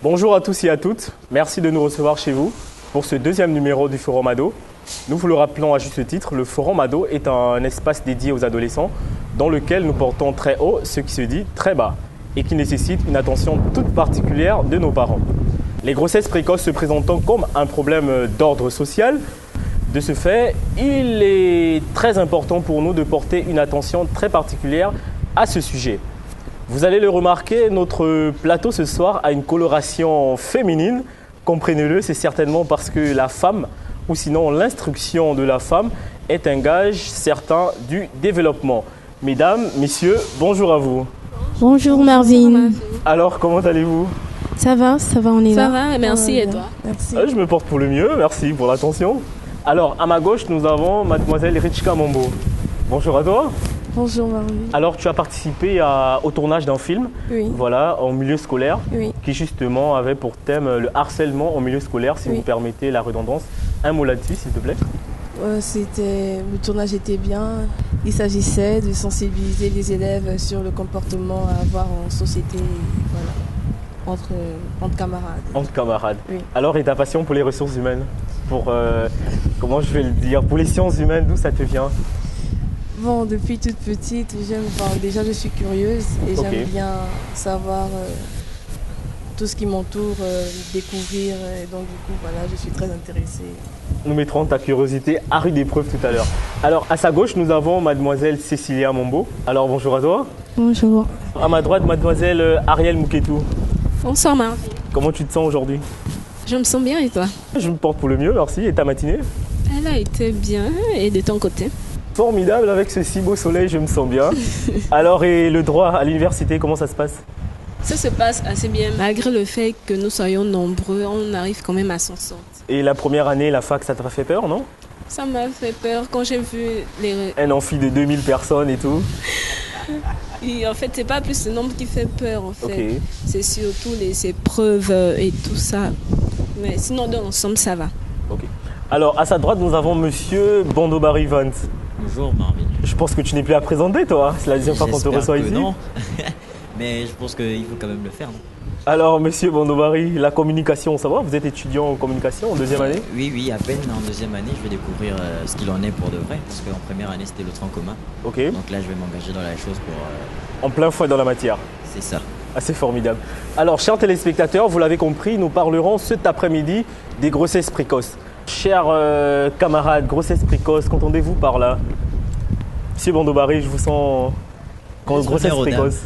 Bonjour à tous et à toutes, merci de nous recevoir chez vous pour ce deuxième numéro du Forum Ado. Nous vous le rappelons à juste titre, le Forum Ado est un espace dédié aux adolescents dans lequel nous portons très haut ce qui se dit très bas et qui nécessite une attention toute particulière de nos parents. Les grossesses précoces se présentant comme un problème d'ordre social, de ce fait, il est très important pour nous de porter une attention très particulière à ce sujet. Vous allez le remarquer, notre plateau ce soir a une coloration féminine. Comprenez-le, c'est certainement parce que la femme, ou sinon l'instruction de la femme, est un gage certain du développement. Mesdames, messieurs, bonjour à vous. Bonjour Marvin. Alors, comment allez-vous ? Ça va, on est là. Ça va, merci et toi ? Merci. Je me porte pour le mieux, merci pour l'attention. Alors, à ma gauche, nous avons mademoiselle Richka Mambo. Bonjour à toi. Bonjour Marvin. Alors, tu as participé au tournage d'un film, Oui. voilà, en milieu scolaire, Oui. qui justement avait pour thème le harcèlement en milieu scolaire, si Oui. vous permettez la redondance. Un mot là-dessus, s'il te plaît. Le tournage était bien. Il s'agissait de sensibiliser les élèves sur le comportement à avoir en société, voilà, entre camarades. Entre camarades. Oui. Alors, et ta passion pour les ressources humaines, pour, comment je vais le dire, pour les sciences humaines, d'où ça te vient ? Bon, depuis toute petite, déjà je suis curieuse et Ok. j'aime bien savoir tout ce qui m'entoure, découvrir. Et donc du coup, voilà, je suis très intéressée. Nous mettrons ta curiosité à rude épreuve tout à l'heure. Alors, à sa gauche, nous avons mademoiselle Cécilia Mambo. Alors, bonjour à toi. Bonjour. À ma droite, mademoiselle Ariel Mouketou. Bonsoir Marvin. Comment tu te sens aujourd'hui ? Je me sens bien et toi ? Je me porte pour le mieux, merci. Et ta matinée ? Elle a été bien et de ton côté ? Formidable, avec ce si beau soleil, je me sens bien. Alors, et le droit à l'université, comment ça se passe ? Ça se passe assez bien. Malgré le fait que nous soyons nombreux, on arrive quand même à s'en sortir. Et la première année, la fac, ça t'a fait peur, non ? Ça m'a fait peur quand j'ai vu les... Un amphi de 2000 personnes et tout. Et en fait, c'est pas plus le nombre qui fait peur, en fait. Ok. C'est surtout les épreuves et tout ça. Mais sinon, dans l'ensemble, ça va. Ok. Alors, à sa droite, nous avont monsieur Bandobari Vance. Bonjour Marvin. Je pense que tu n'es plus à présenter, toi. C'est la deuxième fois qu'on te J'espère reçoit que ici. non. Mais je pense qu'il faut quand même le faire. Non? Alors, monsieur Bandobari, la communication, ça va ? Vous êtes étudiant en communication en deuxième année ? Oui, à peine en deuxième année, je vais découvrir ce qu'il en est pour de vrai. Parce qu'en première année, c'était le tronc commun. Ok. Donc là, je vais m'engager dans la chose pour... En plein fouet dans la matière. C'est ça. Assez formidable. Alors, chers téléspectateurs, vous l'avez compris, nous parlerons cet après-midi des grossesses précoces. Chers camarades, grossesses précoces, qu'entendez-vous par là ? Monsieur Bandobari, je vous sens... Grossesse Honneur aux précoce.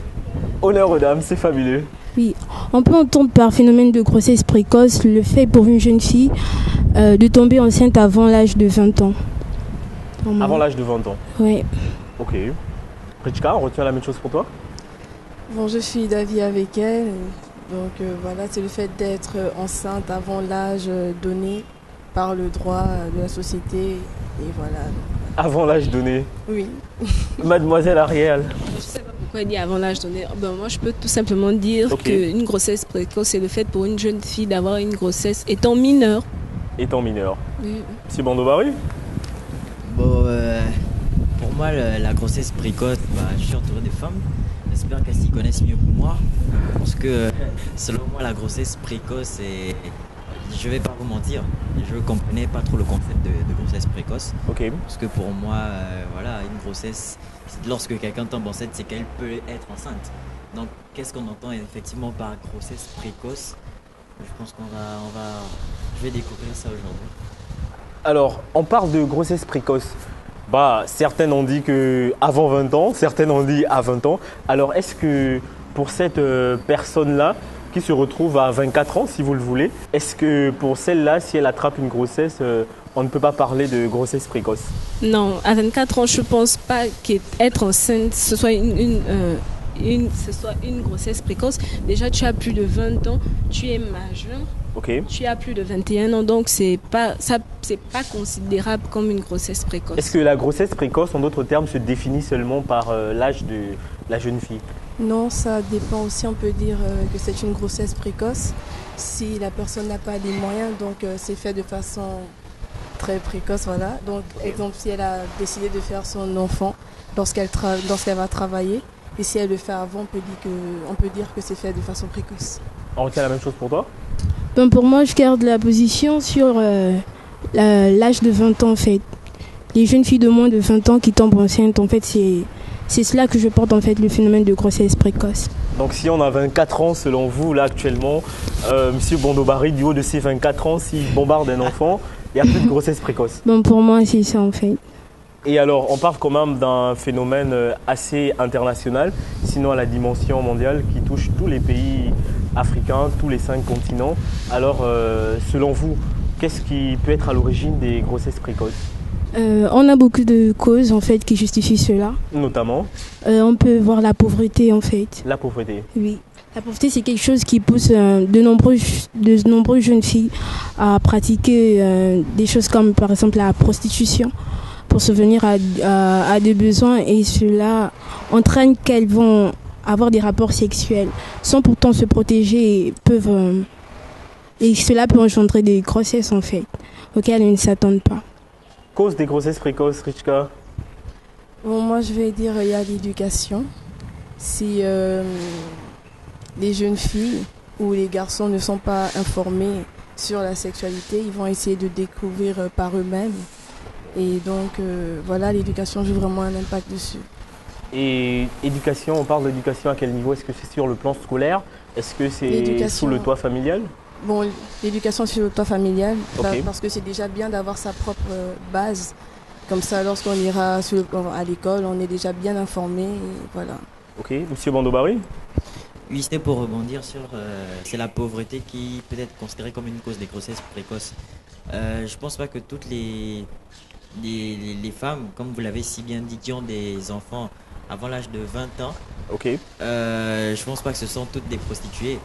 Honneur aux dames, c'est fabuleux. Oui, on peut entendre par phénomène de grossesse précoce le fait pour une jeune fille de tomber enceinte avant l'âge de 20 ans. Avant l'âge de 20 ans. Oui. Ok. Richka, on retient la même chose pour toi ? Bon, je suis d'avis avec elle. Donc voilà, c'est le fait d'être enceinte avant l'âge donné par le droit de la société. Et voilà. Avant l'âge donné. Oui. Mademoiselle Ariel. Je sais pas pourquoi il dit avant l'âge donné. Ben, moi, je peux tout simplement dire Ok. qu'une grossesse précoce, c'est le fait pour une jeune fille d'avoir une grossesse étant mineure. Étant mineur. Oui. Monsieur Bandobari ? Bon, pour moi, la grossesse précoce, je suis entouré de femmes. J'espère qu'elles s'y connaissent mieux que moi. Parce que selon moi, la grossesse précoce est... Je vais pas vous mentir, je ne comprenais pas trop le concept de grossesse précoce. Ok. Parce que pour moi, voilà, une grossesse, lorsque quelqu'un tombe enceinte, c'est qu'elle peut être enceinte. Donc, qu'est-ce qu'on entend effectivement par grossesse précoce ? Je pense je vais découvrir ça aujourd'hui. Alors, on parle de grossesse précoce. Certaines ont dit avant 20 ans, certaines ont dit à 20 ans. Alors, est-ce que pour cette personne-là, qui se retrouve à 24 ans, si vous le voulez, est-ce que pour celle-là, si elle attrape une grossesse, on ne peut pas parler de grossesse précoce ? Non, à 24 ans, je ne pense pas qu'être enceinte, ce soit une grossesse précoce. Déjà, tu as plus de 20 ans, tu es majeur, Ok. tu as plus de 21 ans, donc c'est pas considérable comme une grossesse précoce. Est-ce que la grossesse précoce, en d'autres termes, se définit seulement par l'âge de la jeune fille ? Non, ça dépend aussi, on peut dire que c'est une grossesse précoce. Si la personne n'a pas les moyens, donc c'est fait de façon très précoce, voilà. Donc, exemple, si elle a décidé de faire son enfant lorsqu'elle va travailler, et si elle le fait avant, on peut dire que c'est fait de façon précoce. On retient la même chose pour toi? Ben, pour moi, je garde la position sur l'âge de 20 ans en fait. Les jeunes filles de moins de 20 ans qui tombent enceintes, en fait, c'est cela que je porte en fait le phénomène de grossesse précoce. Donc si on a 24 ans, selon vous, là actuellement, Monsieur Bondobari, du haut de ses 24 ans, s'il bombarde un enfant, il n'y a plus de grossesse précoce. Bon, pour moi, c'est ça en fait. Et alors, on parle quand même d'un phénomène assez international, sinon à la dimension mondiale, qui touche tous les pays africains, tous les 5 continents. Alors, selon vous, qu'est-ce qui peut être à l'origine des grossesses précoces? On a beaucoup de causes en fait qui justifient cela. Notamment On peut voir la pauvreté en fait. la pauvreté. Oui. La pauvreté, c'est quelque chose qui pousse de nombreuses jeunes filles à pratiquer des choses comme par exemple la prostitution pour subvenir à des besoins, et cela entraîne qu'elles vont avoir des rapports sexuels sans pourtant se protéger et cela peut engendrer des grossesses en fait auxquelles elles ne s'attendent pas. Cause des grossesses précoces, Richka? Bon, moi, je vais dire il y a l'éducation. Si les jeunes filles ou les garçons ne sont pas informés sur la sexualité, ils vont essayer de découvrir par eux-mêmes. Et donc, voilà, l'éducation joue vraiment un impact dessus. Et éducation, on parle d'éducation à quel niveau? Est-ce que c'est sur le plan scolaire? Est-ce que c'est L'éducation. sous le toit familial? Bon, l'éducation sur le toit familial, Ok. parce que c'est déjà bien d'avoir sa propre base. Comme ça, lorsqu'on ira à l'école, on est déjà bien informé. Et voilà. Ok, Monsieur Bondobari? Oui, c'était pour rebondir sur c'est la pauvreté qui peut être considérée comme une cause des grossesses précoces. Je pense pas que toutes les femmes, comme vous l'avez si bien dit, qui ont des enfants avant l'âge de 20 ans, Ok. je pense pas que ce sont toutes des prostituées.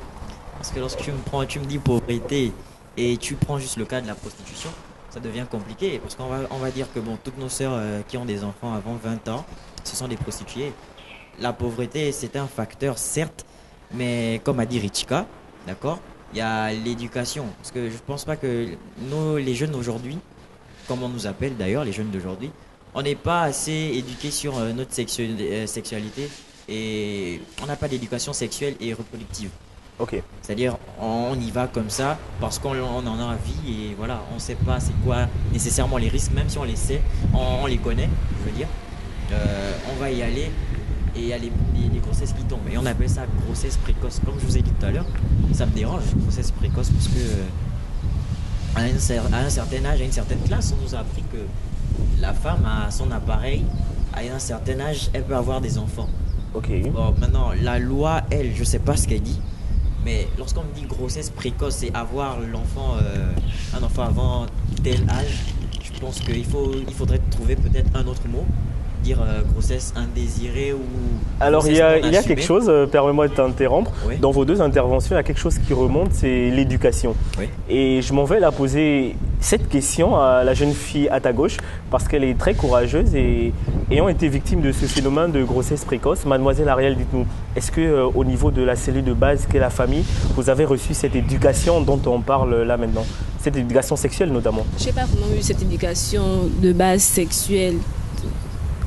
Parce que lorsque tu me dis pauvreté et tu prends juste le cas de la prostitution, ça devient compliqué. Parce on va dire que bon, toutes nos sœurs qui ont des enfants avant 20 ans, ce sont des prostituées. La pauvreté, c'est un facteur, certes, mais comme a dit Richika, d'accord, il y a l'éducation. Parce que je pense pas que nous, les jeunes d'aujourd'hui, comme on nous appelle d'ailleurs, les jeunes d'aujourd'hui, on n'est pas assez éduqués sur notre sexualité et on n'a pas d'éducation sexuelle et reproductive. Ok. C'est-à-dire, on y va comme ça parce qu'on en a envie et voilà, on ne sait pas c'est quoi nécessairement les risques, même si on les sait, on les connaît, je veux dire. On va y aller et il y a les grossesses qui tombent. Et on appelle ça grossesse précoce. Comme je vous ai dit tout à l'heure, ça me dérange, grossesse précoce, parce que à un certain âge, à une certaine classe, on nous a appris que la femme a son appareil, à un certain âge, elle peut avoir des enfants. Ok. Bon, maintenant, la loi, elle, je sais pas ce qu'elle dit, mais lorsqu'on me dit grossesse précoce, c'est avoir un enfant avant tel âge, je pense qu'il faudrait trouver peut-être un autre mot, dire grossesse indésirée ou. Alors il y a grossesse non quelque assumée. chose, permets-moi de t'interrompre, Oui. dans vos deux interventions, il y a quelque chose qui remonte, c'est l'éducation. Oui. Et je m'en vais la poser cette question à la jeune fille à ta gauche, parce qu'elle est très courageuse et ayant été victime de ce phénomène de grossesse précoce. Mademoiselle Ariel, dites-nous, est-ce que au niveau de la cellule de base qu'est la famille, vous avez reçu cette éducation dont on parle là maintenant? Cette éducation sexuelle notamment? Je n'ai pas vraiment eu cette éducation de base sexuelle,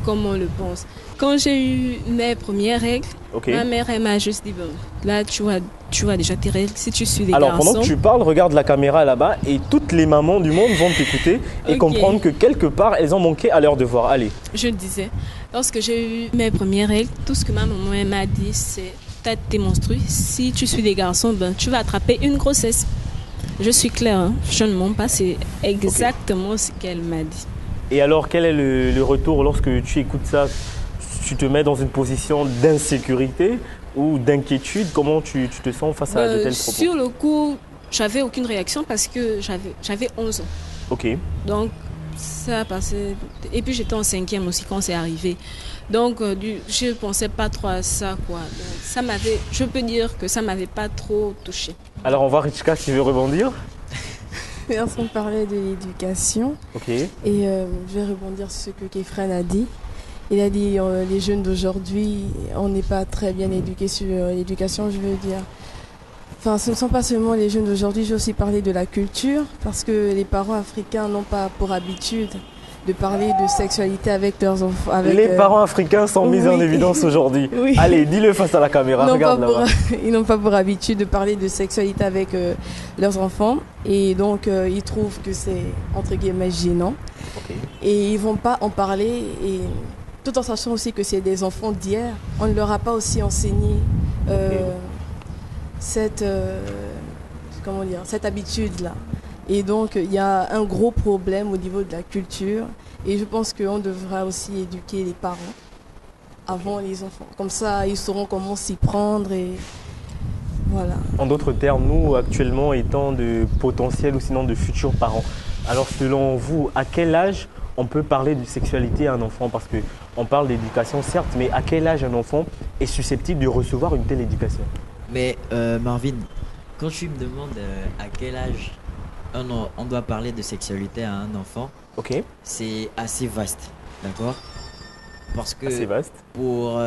comme on le pense. Quand j'ai eu mes premières règles, Ok. ma mère elle m'a juste dit, bon, là tu vois déjà tes règles, si tu suis des Alors garçons. pendant que tu parles, regarde la caméra là-bas et toutes les mamans du monde vont t'écouter et Ok. comprendre que quelque part elles ont manqué à leur devoir. Allez. Je le disais, lorsque j'ai eu mes premières règles, tout ce que ma maman elle m'a dit, c'est t'es menstruée, si tu suis des garçons, ben, tu vas attraper une grossesse. Je suis claire, hein, je ne mens pas, c'est exactement ce qu'elle m'a dit. Et alors quel est le retour lorsque tu écoutes ça? Tu te mets dans une position d'insécurité ou d'inquiétude? Comment tu te sens face à de tels propos? Sur le coup, j'avais aucune réaction parce que j'avais 11 ans. Ok. Donc, ça a passé. Et puis, j'étais en 5e aussi quand c'est arrivé. Donc, je ne pensais pas trop à ça, quoi. Donc, je peux dire que ça ne m'avait pas trop touchée. Alors on va Richka qui veut rebondir. Lorsqu'on parlait de l'éducation, Ok. et je vais rebondir sur ce que Kefren a dit. Il a dit les jeunes d'aujourd'hui, on n'est pas très bien éduqués sur l'éducation, je veux dire. Enfin, ce ne sont pas seulement les jeunes d'aujourd'hui, j'ai aussi parlé de la culture, parce que les parents africains n'ont pas pour habitude de parler de sexualité avec leurs enfants. Les parents africains sont mis en évidence aujourd'hui. Oui. Allez, dis-le face à la caméra, regarde là-bas. Ils n'ont pas pour habitude de parler de sexualité avec leurs enfants. Et donc, ils trouvent que c'est, entre guillemets, gênant. Okay. Et ils ne vont pas en parler. Et tout en sachant aussi que c'est des enfants d'hier, on ne leur a pas aussi enseigné cette habitude-là. Et donc, il y a un gros problème au niveau de la culture. Et je pense qu'on devra aussi éduquer les parents avant les enfants. Comme ça, ils sauront comment s'y prendre et voilà. En d'autres termes, nous, actuellement, étant de potentiels ou sinon de futurs parents, alors selon vous, à quel âge on peut parler de sexualité à un enfant? Parce qu'on parle d'éducation, certes, mais à quel âge un enfant est susceptible de recevoir une telle éducation? Mais Marvin, quand tu me demandes à quel âge on doit parler de sexualité à un enfant, c'est assez vaste, d'accord? Parce que assez vaste. Bon,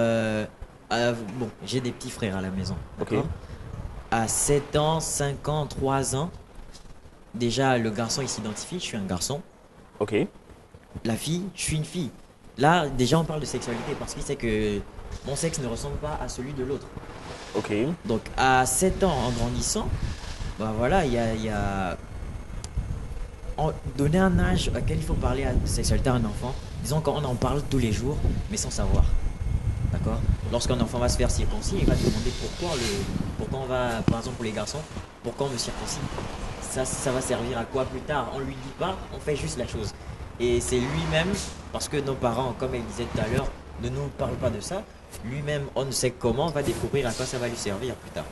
j'ai des petits frères à la maison, d'accord? À 7 ans, 5 ans, 3 ans, déjà le garçon il s'identifie, je suis un garçon. La fille, je suis une fille. Là, déjà on parle de sexualité parce qu'il sait que mon sexe ne ressemble pas à celui de l'autre. Donc à 7 ans, en grandissant, bah voilà, il y a donner un âge auquel il faut parler de sexualité à un enfant. Disons qu'on en parle tous les jours, mais sans savoir. D'accord? Lorsqu'un enfant va se faire circoncis, il va demander pourquoi on va, par exemple pour les garçons, pourquoi on me circoncis. Ça va servir à quoi plus tard? On lui dit pas, on fait juste la chose. Et c'est lui-même, parce que nos parents, comme elle disait tout à l'heure, ne nous parlent pas de ça. Lui-même, on ne sait comment, va découvrir à quoi ça va lui servir plus tard.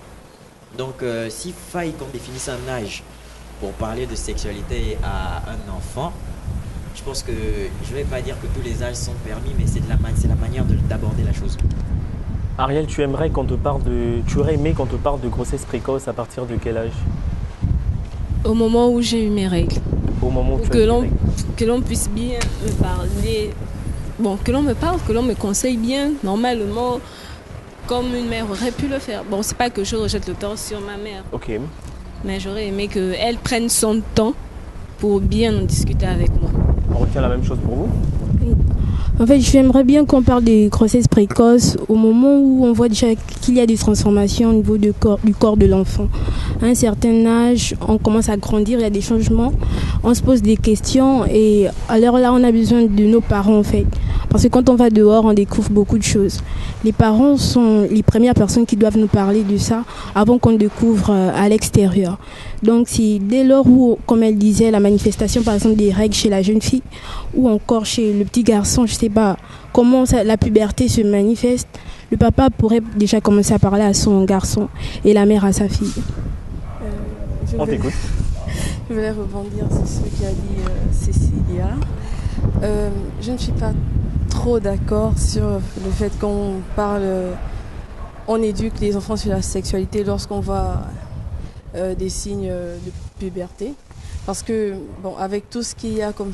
Donc, s'il faille qu'on définisse un âge pour parler de sexualité à un enfant, je pense que je ne vais pas dire que tous les âges sont permis, mais c'est la manière d'aborder la chose. Ariel, tu aurais aimé qu'on te parle de grossesse précoce à partir de quel âge? Au moment où j'ai eu mes règles. Au moment où tu as eu tes règles. Que l'on puisse bien me parler, que l'on me parle, que l'on me conseille bien, normalement, comme une mère aurait pu le faire. Bon, c'est pas que je rejette le tort sur ma mère. Mais j'aurais aimé qu'elle prenne son temps pour bien en discuter avec moi. On retient la même chose pour vous? En fait, j'aimerais bien qu'on parle des grossesses précoces au moment où on voit déjà qu'il y a des transformations au niveau du corps de l'enfant. À un certain âge, on commence à grandir, il y a des changements, on se pose des questions et alors là, on a besoin de nos parents en fait. Parce que quand on va dehors, on découvre beaucoup de choses. Les parents sont les premières personnes qui doivent nous parler de ça avant qu'on découvre à l'extérieur. Donc, c'est dès lors où, comme elle disait, la manifestation par exemple des règles chez la jeune fille ou encore chez le petit garçon, je ne sais pas comment la puberté se manifeste, le papa pourrait déjà commencer à parler à son garçon et la mère à sa fille. On t'écoute. Je voulais rebondir sur ce qu'a dit Cécilia. Je ne suis pas trop d'accord sur le fait qu'on on éduque les enfants sur la sexualité lorsqu'on voit des signes de puberté. Parce que, avec tout ce qu'il y a comme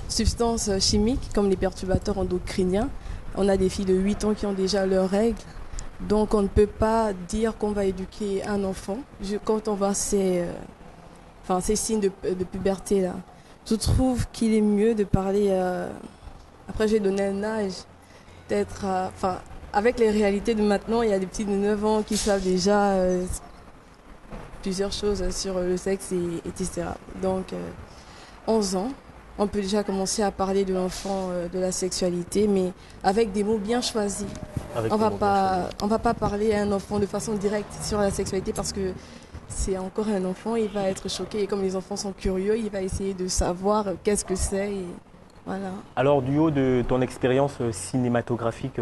substances chimiques, comme les perturbateurs endocriniens, on a des filles de 8 ans qui ont déjà leurs règles. Donc, on ne peut pas dire qu'on va éduquer un enfant quand on voit ces signes de puberté là. Je trouve qu'il est mieux de parler. Après, j'ai donné un âge, peut-être. Avec les réalités de maintenant, il y a des petits de 9 ans qui savent déjà plusieurs choses sur le sexe, etc. Donc, 11 ans, on peut déjà commencer à parler de l'enfant, de la sexualité, mais avec des mots bien choisis. On va pas parler à un enfant de façon directe sur la sexualité parce que c'est encore un enfant, il va être choqué. Et comme les enfants sont curieux, il va essayer de savoir qu'est-ce que c'est. Et voilà. Alors, du haut de ton expérience cinématographique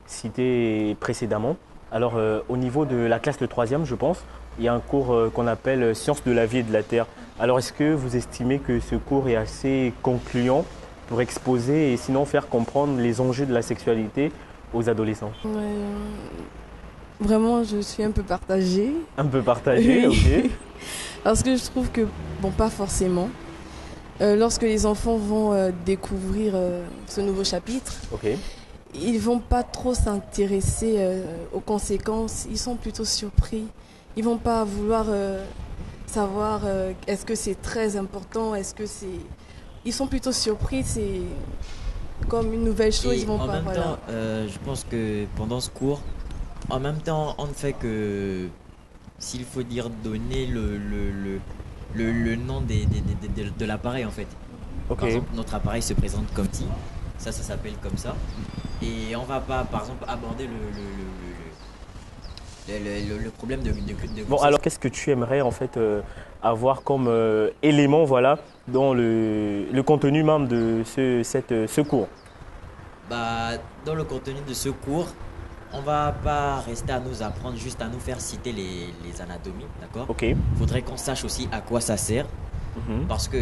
citée précédemment, alors au niveau de la classe de 3e, je pense, il y a un cours qu'on appelle Sciences de la vie et de la terre. Alors, est-ce que vous estimez que ce cours est assez concluant pour exposer et sinon faire comprendre les enjeux de la sexualité aux adolescents? Vraiment, je suis un peu partagée. Un peu partagée, ok. Parce que je trouve que, pas forcément. Lorsque les enfants vont découvrir ce nouveau chapitre, ils ne vont pas trop s'intéresser aux conséquences. Ils sont plutôt surpris. Ils ne vont pas vouloir savoir est-ce que c'est très important, est-ce que c'est ils sont plutôt surpris, c'est comme une nouvelle chose, Et ils vont en pas, même voilà. temps, je pense que pendant ce cours, en même temps, on ne fait que, s'il faut dire, donner le nom de l'appareil en fait. Ok. Par exemple, notre appareil se présente comme ci, ça s'appelle comme ça. Et on va pas, par exemple, aborder le problème de Bon, grossesse. alors qu'est-ce que tu aimerais en fait avoir comme élément, voilà, dans le contenu même de ce cours? Bah, dans le contenu de ce cours, on va pas rester à nous apprendre, juste à nous faire citer les anatomies, d'accord? Ok. Faudrait qu'on sache aussi à quoi ça sert. Mhm. Parce que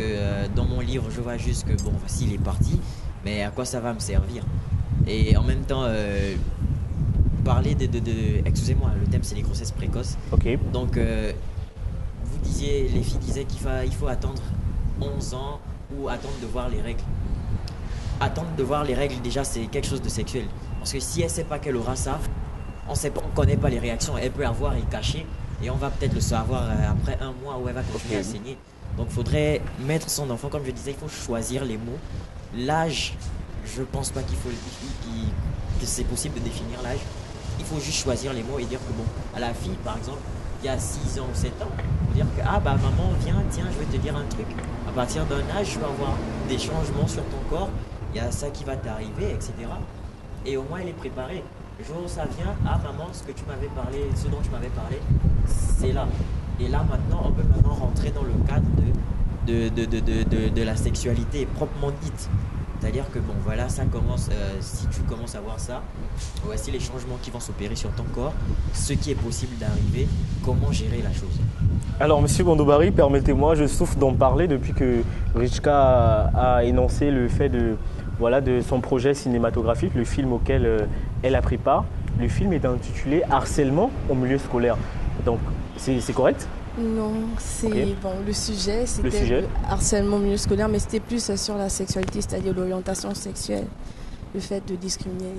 dans mon livre, je vois juste que bon, voici les parties, mais à quoi ça va me servir? Et en même temps, parler excusez-moi, le thème c'est les grossesses précoces. Ok. Donc, les filles disaient il faut attendre 11 ans ou attendre de voir les règles. Attendre de voir les règles, déjà, c'est quelque chose de sexuel. Parce que si elle sait pas qu'elle aura ça, on connaît pas les réactions. Elle peut avoir et cacher, et on va peut-être le savoir après un mois où elle va continuer à saigner. Donc, il faudrait mettre son enfant, comme je disais, il faut choisir les mots. L'âge, je pense pas que c'est possible de définir l'âge. Il faut juste choisir les mots et dire que bon, à la fille, par exemple, il y a 6 ans ou 7 ans, dire que ah bah maman, viens, tiens, je vais te dire un truc. À partir d'un âge, tu vas avoir des changements sur ton corps. Il y a ça qui va t'arriver, etc. Et au moins, elle est préparée. Le jour où ça vient, ah maman, ce que tu m'avais parlé, ce dont tu m'avais parlé, c'est là. Et là, maintenant, on peut maintenant rentrer dans le cadre de la sexualité proprement dite. C'est-à-dire que bon, voilà, ça commence, si tu commences à voir ça, voici les changements qui vont s'opérer sur ton corps, ce qui est possible d'arriver, comment gérer la chose. Alors, Monsieur Gondobari, permettez-moi, je souffre d'en parler depuis que Richka a énoncé le fait de son projet cinématographique, le film auquel elle a pris part. Le film est intitulé Harcèlement au milieu scolaire. Donc, c'est correct? Non, c'est Ok. bon, le sujet, sujet. c'était le harcèlement au milieu scolaire, mais c'était plus sur la sexualité, c'est-à-dire l'orientation sexuelle, le fait de discriminer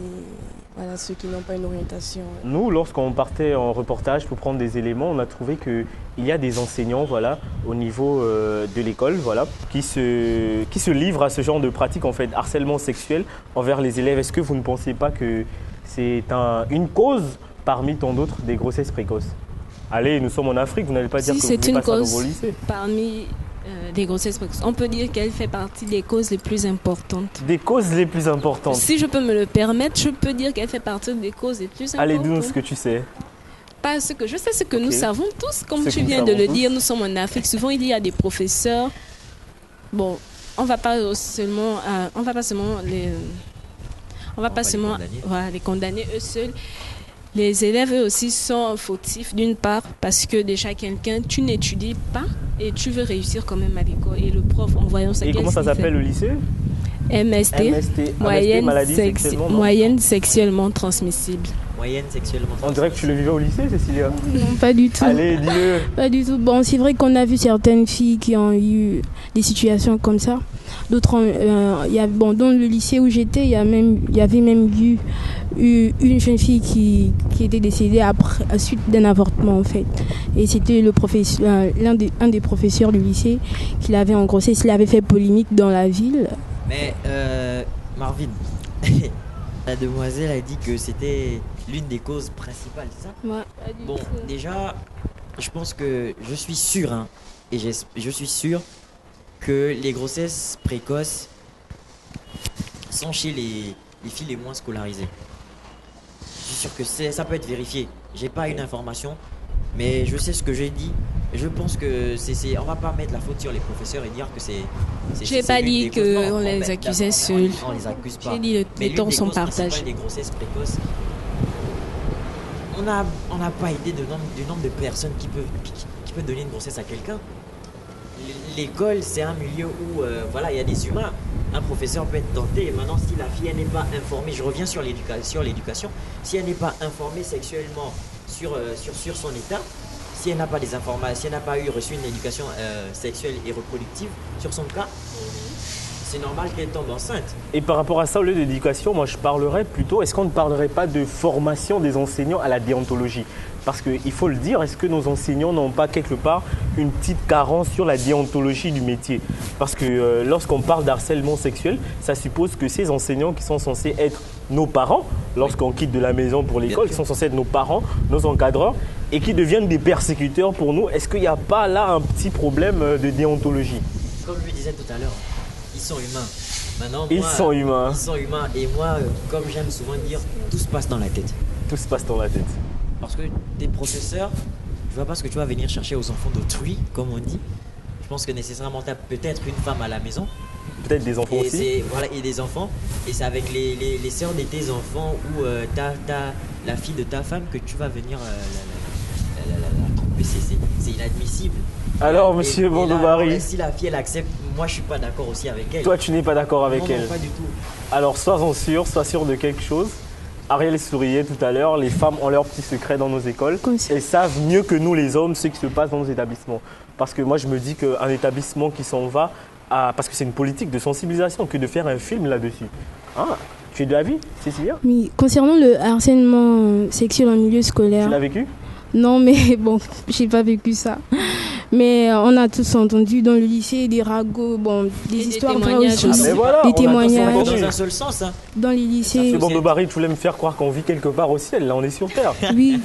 voilà, ceux qui n'ont pas une orientation. Nous, lorsqu'on partait en reportage pour prendre des éléments, on a trouvé qu'il y a des enseignants voilà, au niveau de l'école voilà, qui se livrent à ce genre de pratique, en fait, harcèlement sexuel envers les élèves. Est-ce que vous ne pensez pas que c'est une cause parmi tant d'autres des grossesses précoces? Allez, nous sommes en Afrique, vous n'allez pas dire Si que c'est vous une voulez pas ça dans cause vos lycées. parmi des grossesses précoces, on peut dire qu'elle fait partie des causes les plus importantes. Des causes les plus importantes. Si je peux me le permettre, je peux dire qu'elle fait partie des causes les plus importantes. Allez, dis-nous ce que tu sais. Pas ce que je sais, ce que Ok. nous savons tous. Comme Ce tu que nous viens de savons le tous. dire, nous sommes en Afrique. Souvent, il y a des professeurs. Bon, on va pas seulement condamner. voilà, les condamner eux seuls. Les élèves eux aussi sont fautifs d'une part parce que déjà tu n'étudies pas et tu veux réussir quand même à l'école. Et le prof, en voyant ça, Et comment ça s'appelle le lycée? MST, MST, maladie sexuellement non. moyenne sexuellement transmissible. Moyenne sexuellement. On dirait que tu le vivais au lycée, Cécilia. Non, pas du tout. Allez, dis-le. Pas du tout. Bon, c'est vrai qu'on a vu certaines filles qui ont eu des situations comme ça. D'autres, dans le lycée où j'étais, il y avait même eu une jeune fille qui était décédée à suite d'un avortement en fait. Et c'était un des professeurs du lycée qui l'avait en grossesse. Il avait fait polémique dans la ville. Mais Marvin, la demoiselle a dit que c'était l'une des causes principales, c'est ça? Ouais. Bon, déjà, je pense que je suis sûr, hein, et je suis sûr que les grossesses précoces sont chez les filles les moins scolarisées. Je suis sûr que ça peut être vérifié. J'ai pas une information, mais je sais ce que j'ai dit. Je pense que on va pas mettre la faute sur les professeurs et dire que c'est. J'ai pas dit l'une des causes. Non, qu'on les ben, accusait d'accord, seuls. On les accuse pas. J'ai dit Mais les torts l'une des sont causes partagés. principales des grossesses précoces, on n'a pas idée du nombre de personnes qui peut donner une grossesse à quelqu'un. L'école, c'est un milieu où voilà, il y a des humains. Un professeur peut être tenté. Et maintenant, si la fille elle n'est pas informée, je reviens sur l'éducation. Si elle n'est pas informée sexuellement sur son état, si elle n'a pas des informations, si elle n'a pas reçu une éducation sexuelle et reproductive sur son cas, c'est normal qu'elle tombe enceinte. Et par rapport à ça, au lieu d'éducation, moi je parlerais plutôt, est-ce qu'on ne parlerait pas de formation des enseignants à la déontologie? Parce qu'il faut le dire, est-ce que nos enseignants n'ont pas quelque part une petite carence sur la déontologie du métier? Parce que lorsqu'on parle d'harcèlement sexuel, ça suppose que ces enseignants qui sont censés être nos parents, lorsqu'on quitte de la maison pour l'école, qui sont censés être nos parents, nos encadreurs, et qui deviennent des persécuteurs pour nous, est-ce qu'il n'y a pas là un petit problème de déontologie? Comme je le disais tout à l'heure, ils sont humains. Maintenant, Ils sont humains. Ils sont humains. Et moi, comme j'aime souvent dire, tout se passe dans la tête. Tout se passe dans la tête. Parce que tes professeurs, je vois pas ce que tu vas venir chercher aux enfants d'autrui, comme on dit. Je pense que nécessairement, tu as peut-être une femme à la maison. Peut-être des enfants aussi. Voilà, et des enfants. Et c'est avec les sœurs de tes enfants ou la fille de ta femme que tu vas venir la tromper. C'est inadmissible. Alors, monsieur Bondobari, si la fille elle accepte, moi je suis pas d'accord aussi avec elle. toi tu n'es pas d'accord avec elle? Non, pas du tout. Alors sois sûr de quelque chose. Ariel souriait tout à l'heure, les femmes ont leurs petits secrets dans nos écoles. Elles savent mieux que nous les hommes ce qui se passe dans nos établissements. Parce que moi je me dis qu'un établissement qui s'en va, parce que c'est une politique de sensibilisation, que de faire un film là-dessus. Hein? Tu es de l'avis, Cécilia? Oui, concernant le harcèlement sexuel en milieu scolaire. Tu l'as vécu? Non, mais bon, j'ai pas vécu ça. Mais on a tous entendu dans le lycée des ragots, bon, des histoires témoignages aussi, mais voilà, des témoignages Dans un seul sens. Hein. dans les lycées. C'est Bondobari, tu voulais me faire croire qu'on vit quelque part au ciel, là on est sur Terre. Oui,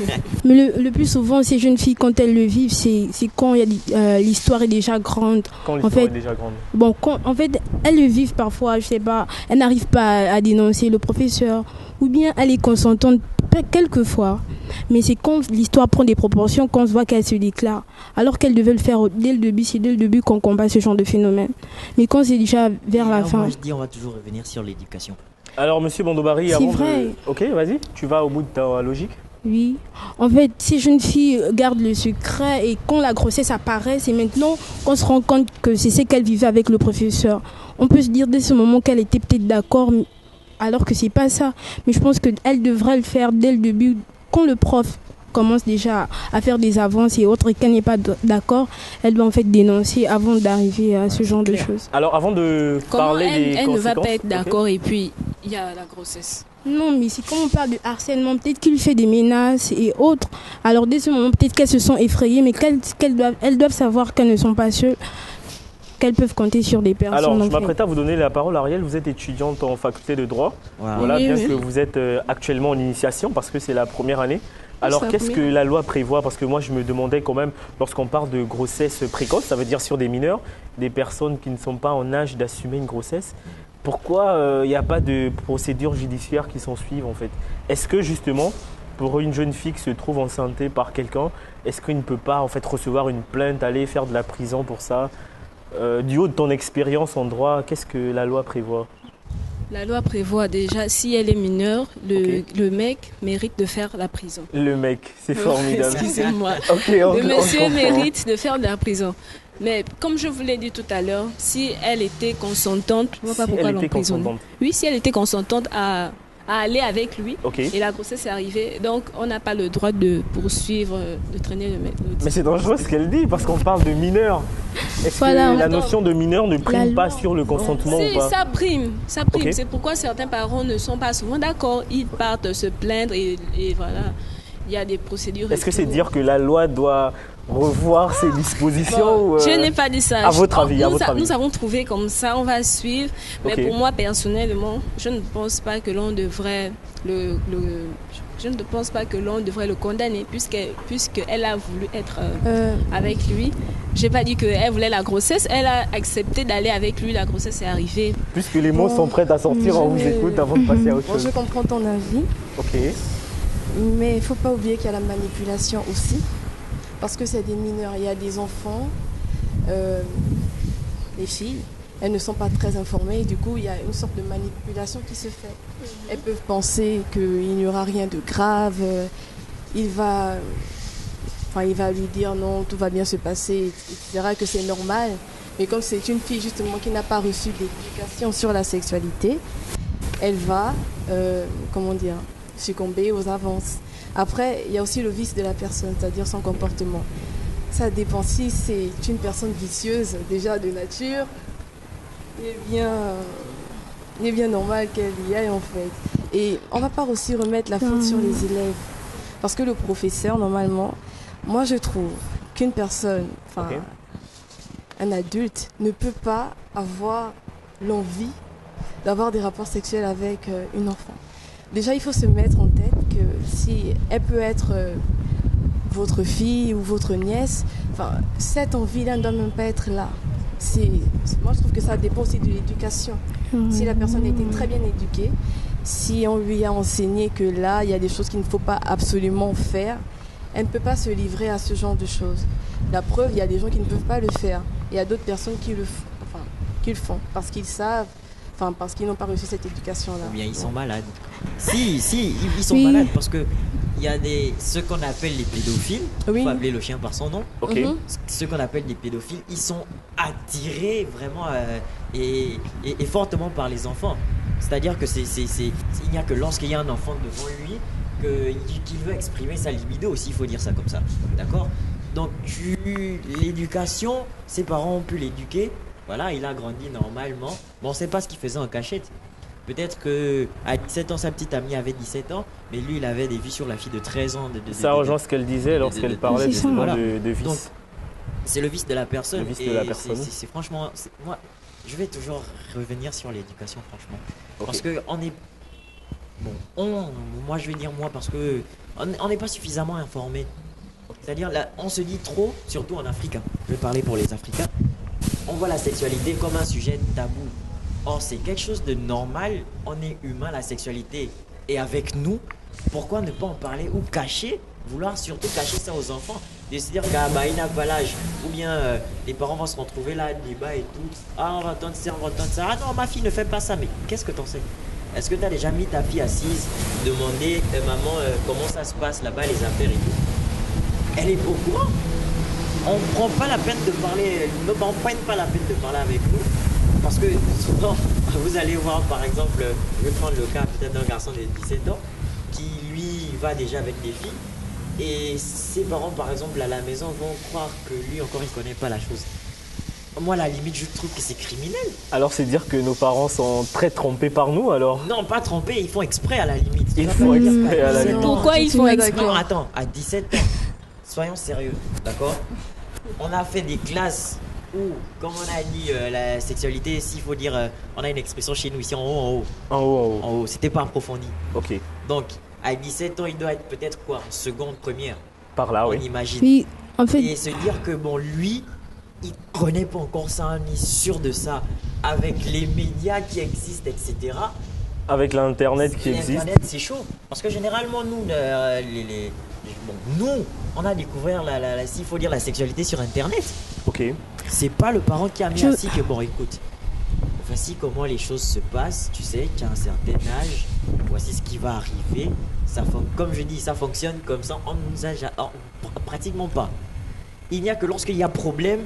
mais le plus souvent, ces jeunes filles, quand elles le vivent, c'est quand l'histoire est déjà grande. Quand l'histoire est déjà grande. Bon, en fait, elles le vivent parfois, je sais pas, elles n'arrivent pas à dénoncer le professeur, ou bien elle est consentante quelquefois. Mais c'est quand l'histoire prend des proportions qu'on se voit qu'elle se déclare. Alors qu'elle devait le faire dès le début, c'est dès le début qu'on combat ce genre de phénomène. Mais quand c'est déjà vers la fin... Moi je dis on va toujours revenir sur l'éducation. Alors monsieur Bondobari, C'est vrai. Ok, vas-y, tu vas au bout de ta logique. Oui. En fait, ces jeunes filles gardent le secret et quand la grossesse apparaît, c'est maintenant qu'on se rend compte que c'est ce qu'elle vivait avec le professeur. On peut se dire dès ce moment qu'elle était peut-être d'accord, alors que c'est pas ça. Mais je pense qu'elle devrait le faire dès le début, quand le prof commence déjà à faire des avances et autres et qu'elle n'est pas d'accord, elle doit en fait dénoncer avant d'arriver à ce genre de choses. Alors avant de parler des elle ne va conséquences, pas être d'accord et puis il y a la grossesse. Non, mais c'est quand on parle de harcèlement, peut-être qu'il fait des menaces et autres. Alors dès ce moment, peut-être qu'elles se sont effrayées, mais elles doivent savoir qu'elles ne sont pas seules, qu'elles peuvent compter sur des personnes. Alors, je m'apprête à vous donner la parole, Ariel. Vous êtes étudiante en faculté de droit. Voilà, Oui, bien oui. que vous êtes actuellement en initiation parce que c'est la première année. Alors, qu'est-ce que la loi prévoit? Parce que moi, je me demandais quand même, lorsqu'on parle de grossesse précoce, ça veut dire sur des mineurs, des personnes qui ne sont pas en âge d'assumer une grossesse. Pourquoi il n'y a pas de procédure judiciaire qui s'en suivent en fait? Est-ce que justement, pour une jeune fille qui se trouve enceintée par quelqu'un, est-ce qu'il ne peut pas en fait recevoir une plainte, aller faire de la prison pour ça? Du haut de ton expérience en droit, qu'est-ce que la loi prévoit? La loi prévoit déjà, si elle est mineure, le mec mérite de faire la prison. Le mec, c'est formidable. Excusez-moi. Ok, Le monsieur mérite de faire de la prison. Mais comme je vous l'ai dit tout à l'heure, si elle était consentante, je ne vois pas pourquoi l'emprisonner. Oui, si elle était consentante à aller avec lui et la grossesse est arrivée, donc on n'a pas le droit de poursuivre, de traîner le mec. Mais c'est dangereux ce qu'elle dit parce qu'on parle de mineurs. Est-ce que la notion de mineur ne prime pas sur le consentement ou pas? Ça prime. C'est pourquoi certains parents ne sont pas souvent d'accord. Ils partent se plaindre et voilà, il y a des procédures. Est-ce que c'est dire que la loi doit revoir ses dispositions ou, je n'ai pas dit ça. À votre avis, nous avons trouvé comme ça, on va suivre. Mais pour moi, personnellement, je ne pense pas que l'on devrait je ne pense pas que l'on devrait le condamner puisqu'elle a voulu être avec lui. Je n'ai pas dit qu'elle voulait la grossesse, elle a accepté d'aller avec lui, la grossesse est arrivée. Puisque les mots sont prêts à sortir, on vous écoute avant de passer à autre chose. Je comprends ton avis. Ok. Mais il ne faut pas oublier qu'il y a la manipulation aussi. Parce que c'est des mineurs, il y a des enfants, les filles, elles ne sont pas très informées et du coup il y a une sorte de manipulation qui se fait. Elles peuvent penser qu'il n'y aura rien de grave, il va lui dire non, tout va bien se passer, etc., que c'est normal. Mais comme c'est une fille justement qui n'a pas reçu d'éducation sur la sexualité, elle va, succomber aux avances. Après, il y a aussi le vice de la personne, c'est-à-dire son comportement. Ça dépend si c'est une personne vicieuse déjà de nature, il est bien normal qu'elle y aille en fait. Et on va pas aussi remettre la faute sur les élèves. Parce que le professeur, normalement, moi je trouve qu'une personne, enfin un adulte, ne peut pas avoir l'envie d'avoir des rapports sexuels avec une enfant. Déjà, il faut se mettre en tête que si elle peut être votre fille ou votre nièce, enfin, cette envie-là ne doit même pas être là. Moi, je trouve que ça dépend aussi de l'éducation. Si la personne a été très bien éduquée, si on lui a enseigné que là, il y a des choses qu'il ne faut pas absolument faire, elle ne peut pas se livrer à ce genre de choses. La preuve, il y a des gens qui ne peuvent pas le faire. Il y a d'autres personnes qui le font parce qu'ils savent, parce qu'ils n'ont pas reçu cette éducation-là. Ou bien ils sont malades. Si, ils sont malades parce que il y a ceux qu'on appelle les pédophiles, il faut appeler le chien par son nom. Ceux qu'on appelle les pédophiles, ils sont attirés vraiment et fortement par les enfants. C'est-à-dire que il n'y a que lorsqu'il y a un enfant devant lui qu'il veut exprimer sa libido aussi, il faut dire ça comme ça. D'accord? Donc l'éducation, ses parents ont pu l'éduquer. Voilà, il a grandi normalement. Bon, on ne sait pas ce qu'il faisait en cachette. Peut-être qu'à 17 ans, sa petite amie avait 17 ans, mais lui, il avait des vies sur la fille de 13 ans. Ça rejoint ce qu'elle disait lorsqu'elle parlait de vice. Donc, c'est le vice de la personne. Le vice de la personne. C'est franchement... Moi, je vais toujours revenir sur l'éducation, franchement. Parce que on est... Bon, moi, je vais dire moi, parce que on n'est pas suffisamment informé. C'est-à-dire, là, on se dit trop, surtout en Afrique. Je vais parler pour les Africains. On voit la sexualité comme un sujet tabou. Or, c'est quelque chose de normal. On est humain, la sexualité est avec nous. Pourquoi ne pas en parler ou cacher, vouloir surtout cacher ça aux enfants? De se dire qu'il n'a pas l'âge. Ou bien les parents vont se retrouver là, débat et tout. Ah, on va entendre ça, on va entendre ça. Ah non, ma fille ne fait pas ça. Mais qu'est-ce que t'en sais? Est-ce que tu as déjà mis ta fille assise, demander maman comment ça se passe là-bas, les affaires et tout? Elle est au courant. On ne prend pas la peine de parler, ne prennent pas la peine de parler avec nous. Parce que souvent, vous allez voir par exemple, je vais prendre le cas peut-être d'un garçon de 17 ans qui lui va déjà avec des filles. Et ses parents par exemple à la maison vont croire que lui encore il ne connaît pas la chose. Moi à la limite je trouve que c'est criminel. Alors c'est dire que nos parents sont très trompés par nous alors? Non, pas trompés, ils font exprès à la limite. Ils font exprès à la limite. Pourquoi ils font exprès? Non, attends, à 17 ans, soyons sérieux, d'accord? On a fait des classes où, comme on a dit, la sexualité, s'il faut dire, on a une expression chez nous ici en haut. En haut, c'était pas approfondi. Ok. Donc, à 17 ans, il doit être peut-être quoi? Seconde, première. Par là, oui. On imagine. Oui, en fait. Et se dire que, bon, lui, il connaît pas encore ça, ni sûr de ça. Avec les médias qui existent, etc. Avec l'internet qui existe. L'internet, c'est chaud. Parce que généralement, nous, nous, on a découvert, s'il faut dire, la sexualité sur internet. Ok. C'est pas le parent qui a mis ainsi que, bon, écoute, voici comment les choses se passent, tu sais, tu as un certain âge, voici ce qui va arriver. Comme je dis, ça fonctionne comme ça, on nous a pratiquement pas. Il n'y a que lorsqu'il y a problème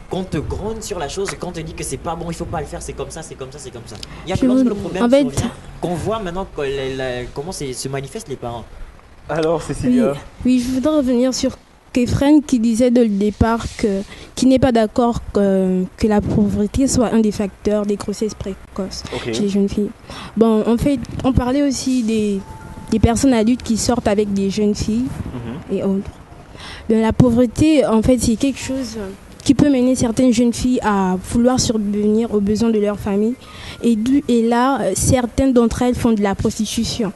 qu'on te gronde sur la chose et qu'on te dit que c'est pas bon, il faut pas le faire, c'est comme ça, c'est comme ça, c'est comme ça. Il y a que lorsque le problème survient qu'on voit maintenant comment se manifestent les parents. Alors, Cécilia. Oui, je voudrais revenir sur Kefren qui disait dès le départ qu'il n'est pas d'accord que la pauvreté soit un des facteurs des grossesses précoces chez les jeunes filles. Bon, en fait, on parlait aussi des personnes adultes qui sortent avec des jeunes filles et autres. Donc, la pauvreté, en fait, c'est quelque chose qui peut mener certaines jeunes filles à vouloir subvenir aux besoins de leur famille. Et là, certaines d'entre elles font de la prostitution.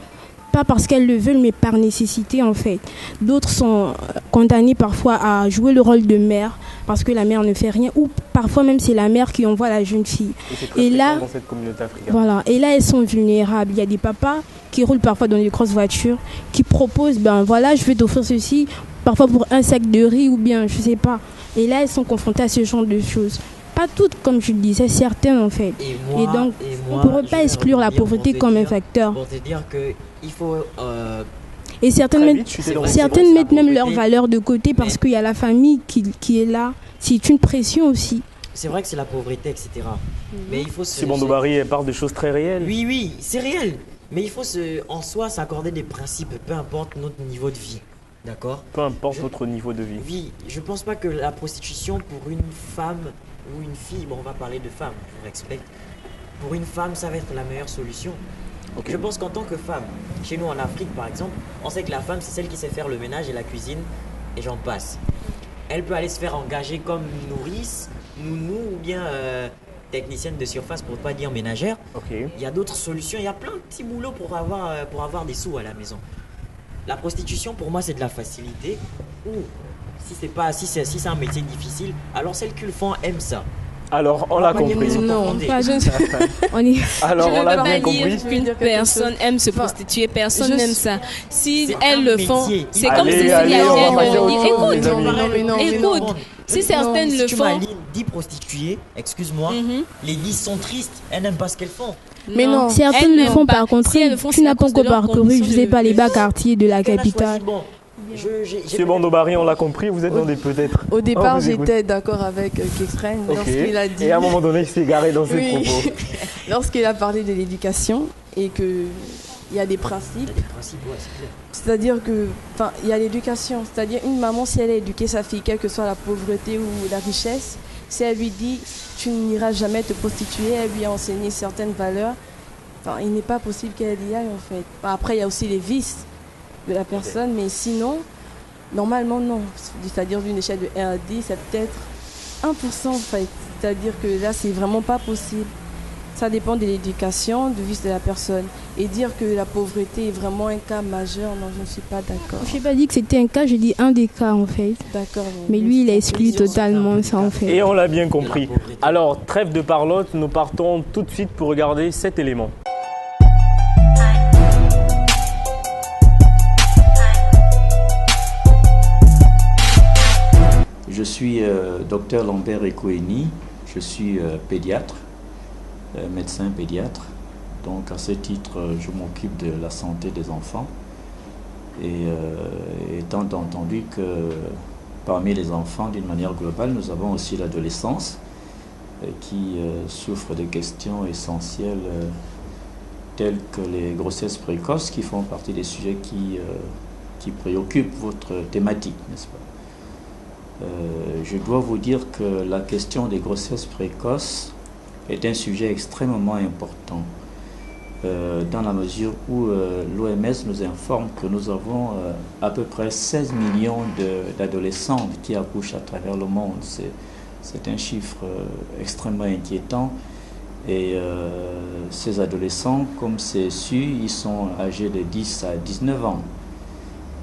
Pas parce qu'elles le veulent, mais par nécessité en fait. D'autres sont condamnées parfois à jouer le rôle de mère parce que la mère ne fait rien, ou parfois même c'est la mère qui envoie la jeune fille. Et là, dans cette communauté africaine. Voilà. Et là, elles sont vulnérables. Il y a des papas qui roulent parfois dans des grosses voitures, qui proposent, je vais t'offrir ceci, parfois pour un sac de riz ou bien, je sais pas. Et là, elles sont confrontées à ce genre de choses. Pas toutes, comme je le disais, certaines en fait. Et donc, on ne pourrait pas exclure la pauvreté comme un facteur. Pour te dire qu'il faut... Et certaines mettent même leur valeur de côté parce qu'il y a la famille qui est là. C'est une pression aussi. C'est vrai que c'est la pauvreté, etc. Mais il faut Simone Dobari parle de choses très réelles. Oui, c'est réel. Mais il faut en soi s'accorder des principes, peu importe notre niveau de vie. D'accord? Peu importe notre niveau de vie. Oui, je pense pas que la prostitution pour une femme ou une fille, bon, on va parler de femme, je vous respecte. Pour une femme, ça va être la meilleure solution. Ok. Je pense qu'en tant que femme, chez nous en Afrique par exemple, on sait que la femme, c'est celle qui sait faire le ménage et la cuisine, et j'en passe. Elle peut aller se faire engager comme nourrice, nounou ou bien technicienne de surface, pour ne pas dire ménagère. Ok. Il y a d'autres solutions, il y a plein de petits boulots pour avoir des sous à la maison. La prostitution, pour moi, c'est de la facilité. Ou si c'est un métier difficile, alors celles qui le font aiment ça. Alors, on l'a Pas dire compris. qu'ils sont Non, confondés. pas je ne sais. On y... Alors, Je on ne l'a peux bien pas dire compris. qu'une quelque personne chose. aime se Enfin, prostituer, personne je n'aime suis- ça. Si C'est elles un le font, métier. c'est Allez, comme si allez, elles on va viennent passer à de autre dire, chose, les écoute, amis. écoute, si certaines Si le tu font, m'alignes 10 prostituées, excuse-moi, Mhm. les 10 sont tristes, elles n'aiment pas ce qu'elles font. Mais non. Certaines Elles le n'aiment font pas. par contre. Si elles le font, Tu c'est n'as à pas cause de encore leurs parcouru, je conditions sais pas, de les vie. bas quartiers de la Elle a choisi, capitale. bon, Monsieur Bandobari, on l'a compris, vous êtes dans des peut-être. Au départ, Oh, vous écoutez. j'étais d'accord avec Kexren Ok. lorsqu'il a dit. Et à un moment donné, il s'est égaré dans ses Oui. propos. Lorsqu'il a parlé de l'éducation et qu'il y a des il y principes. a des principes, ouais, c'est clair. C'est-à-dire que, enfin, il y a l'éducation. C'est-à-dire une maman, si elle a éduqué sa fille, quelle que soit la pauvreté ou la richesse, si elle lui dit tu n'iras jamais te prostituer, elle lui a enseigné certaines valeurs. Enfin, il n'est pas possible qu'elle y aille en fait. Enfin, après, il y a aussi les vices de la personne, mais sinon, normalement non. C'est-à-dire d'une échelle de 1 à 10, c'est peut-être 1% en fait. C'est-à-dire que là, c'est vraiment pas possible. Ça dépend de l'éducation, du vice de la personne. Et dire que la pauvreté est vraiment un cas majeur, non, je ne suis pas d'accord. Je n'ai pas dit que c'était un cas, j'ai dit un des cas en fait. D'accord. Mais lui, il a exclu totalement ça en fait. Et on l'a bien compris. De la pauvreté. Alors, trêve de parlotte, nous partons tout de suite pour regarder cet élément. Je suis docteur Lambert Ekoeni, je suis pédiatre, médecin pédiatre. Donc à ce titre, je m'occupe de la santé des enfants. Et étant entendu que parmi les enfants, d'une manière globale, nous avons aussi l'adolescence qui souffre de questions essentielles telles que les grossesses précoces qui font partie des sujets qui préoccupent votre thématique, n'est-ce pas? Je dois vous dire que la question des grossesses précoces est un sujet extrêmement important dans la mesure où l'OMS nous informe que nous avons à peu près 16 millions d'adolescents qui accouchent à travers le monde. C'est un chiffre extrêmement inquiétant. Et ces adolescents, comme c'est su, ils sont âgés de 10 à 19 ans.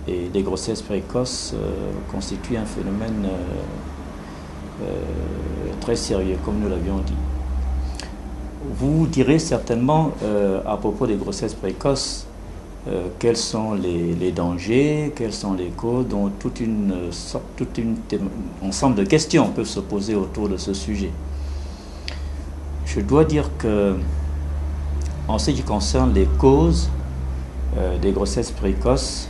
Et les grossesses précoces constituent un phénomène très sérieux, comme nous l'avions dit. Vous direz certainement à propos des grossesses précoces quels sont les dangers, quels sont les causes, dont tout un ensemble de questions peuvent se poser autour de ce sujet. Je dois dire que, en ce qui concerne les causes des grossesses précoces,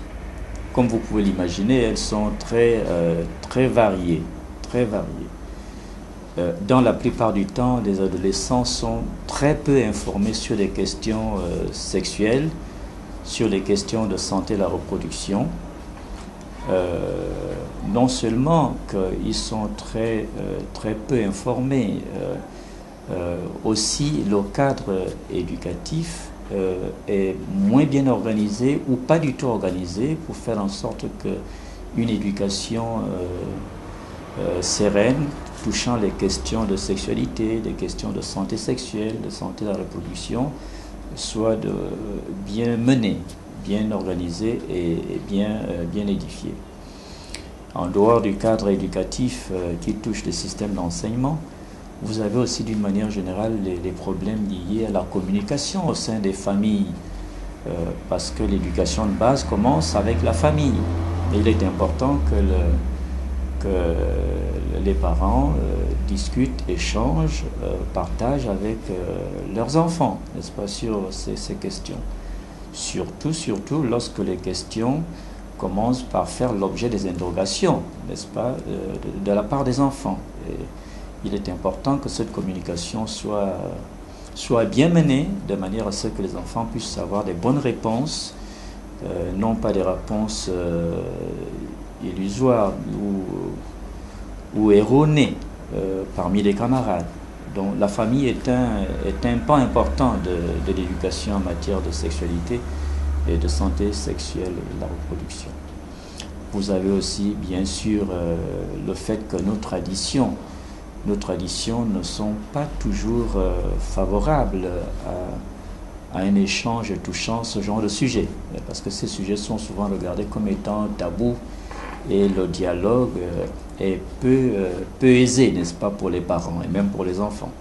comme vous pouvez l'imaginer, elles sont très variées, très variées. Dans la plupart du temps, les adolescents sont très peu informés sur les questions sexuelles, sur les questions de santé de la reproduction. Non seulement qu'ils sont très peu informés, aussi le cadre éducatif est moins bien organisé ou pas du tout organisé pour faire en sorte qu'une éducation sereine touchant les questions de sexualité, des questions de santé sexuelle, de santé de la reproduction soit bien menée, bien organisée et bien édifiée. En dehors du cadre éducatif qui touche le système d'enseignement, vous avez aussi d'une manière générale les problèmes liés à la communication au sein des familles, parce que l'éducation de base commence avec la famille. Et il est important que les parents discutent, échangent, partagent avec leurs enfants, n'est-ce pas, sur ces questions. Surtout lorsque les questions commencent par faire l'objet des interrogations, n'est-ce pas, de la part des enfants. Et il est important que cette communication soit bien menée, de manière à ce que les enfants puissent avoir des bonnes réponses, non pas des réponses illusoires ou erronées, parmi les camarades. Donc la famille est un pan important de l'éducation en matière de sexualité et de santé sexuelle et de la reproduction. Vous avez aussi bien sûr le fait que nos traditions ne sont pas toujours favorables à un échange touchant ce genre de sujet, parce que ces sujets sont souvent regardés comme étant tabous et le dialogue est peu aisé, n'est-ce pas, pour les parents et même pour les enfants.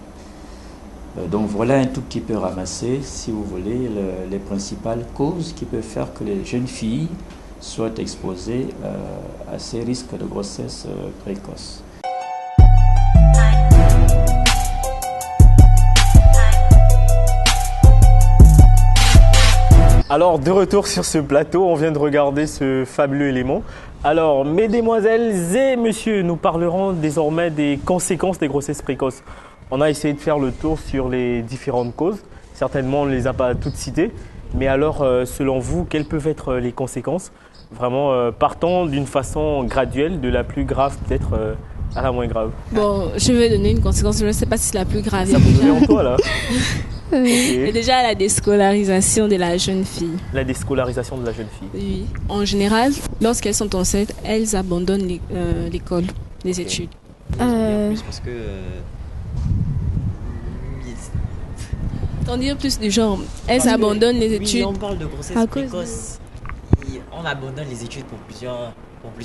Donc voilà un tout petit peu ramassé, si vous voulez, les principales causes qui peuvent faire que les jeunes filles soient exposées à ces risques de grossesse précoce. Alors, de retour sur ce plateau, on vient de regarder ce fabuleux élément. Alors, mesdemoiselles et messieurs, nous parlerons désormais des conséquences des grossesses précoces. On a essayé de faire le tour sur les différentes causes. Certainement, on ne les a pas toutes citées. Mais alors, selon vous, quelles peuvent être les conséquences? Vraiment, partons d'une façon graduelle, de la plus grave peut-être à la moins grave. Bon, je vais donner une conséquence, je ne sais pas si c'est la plus grave. Ça vous vient en toi, là? Et Okay. déjà, la déscolarisation de la jeune fille. La déscolarisation de la jeune fille. Oui. En général, lorsqu'elles sont enceintes, elles abandonnent l'école, les études. Plus parce que T'en dire plus du genre, elles abandonnent les études. Oui, on parle de grossesse À cause précoce. On abandonne les études pour plusieurs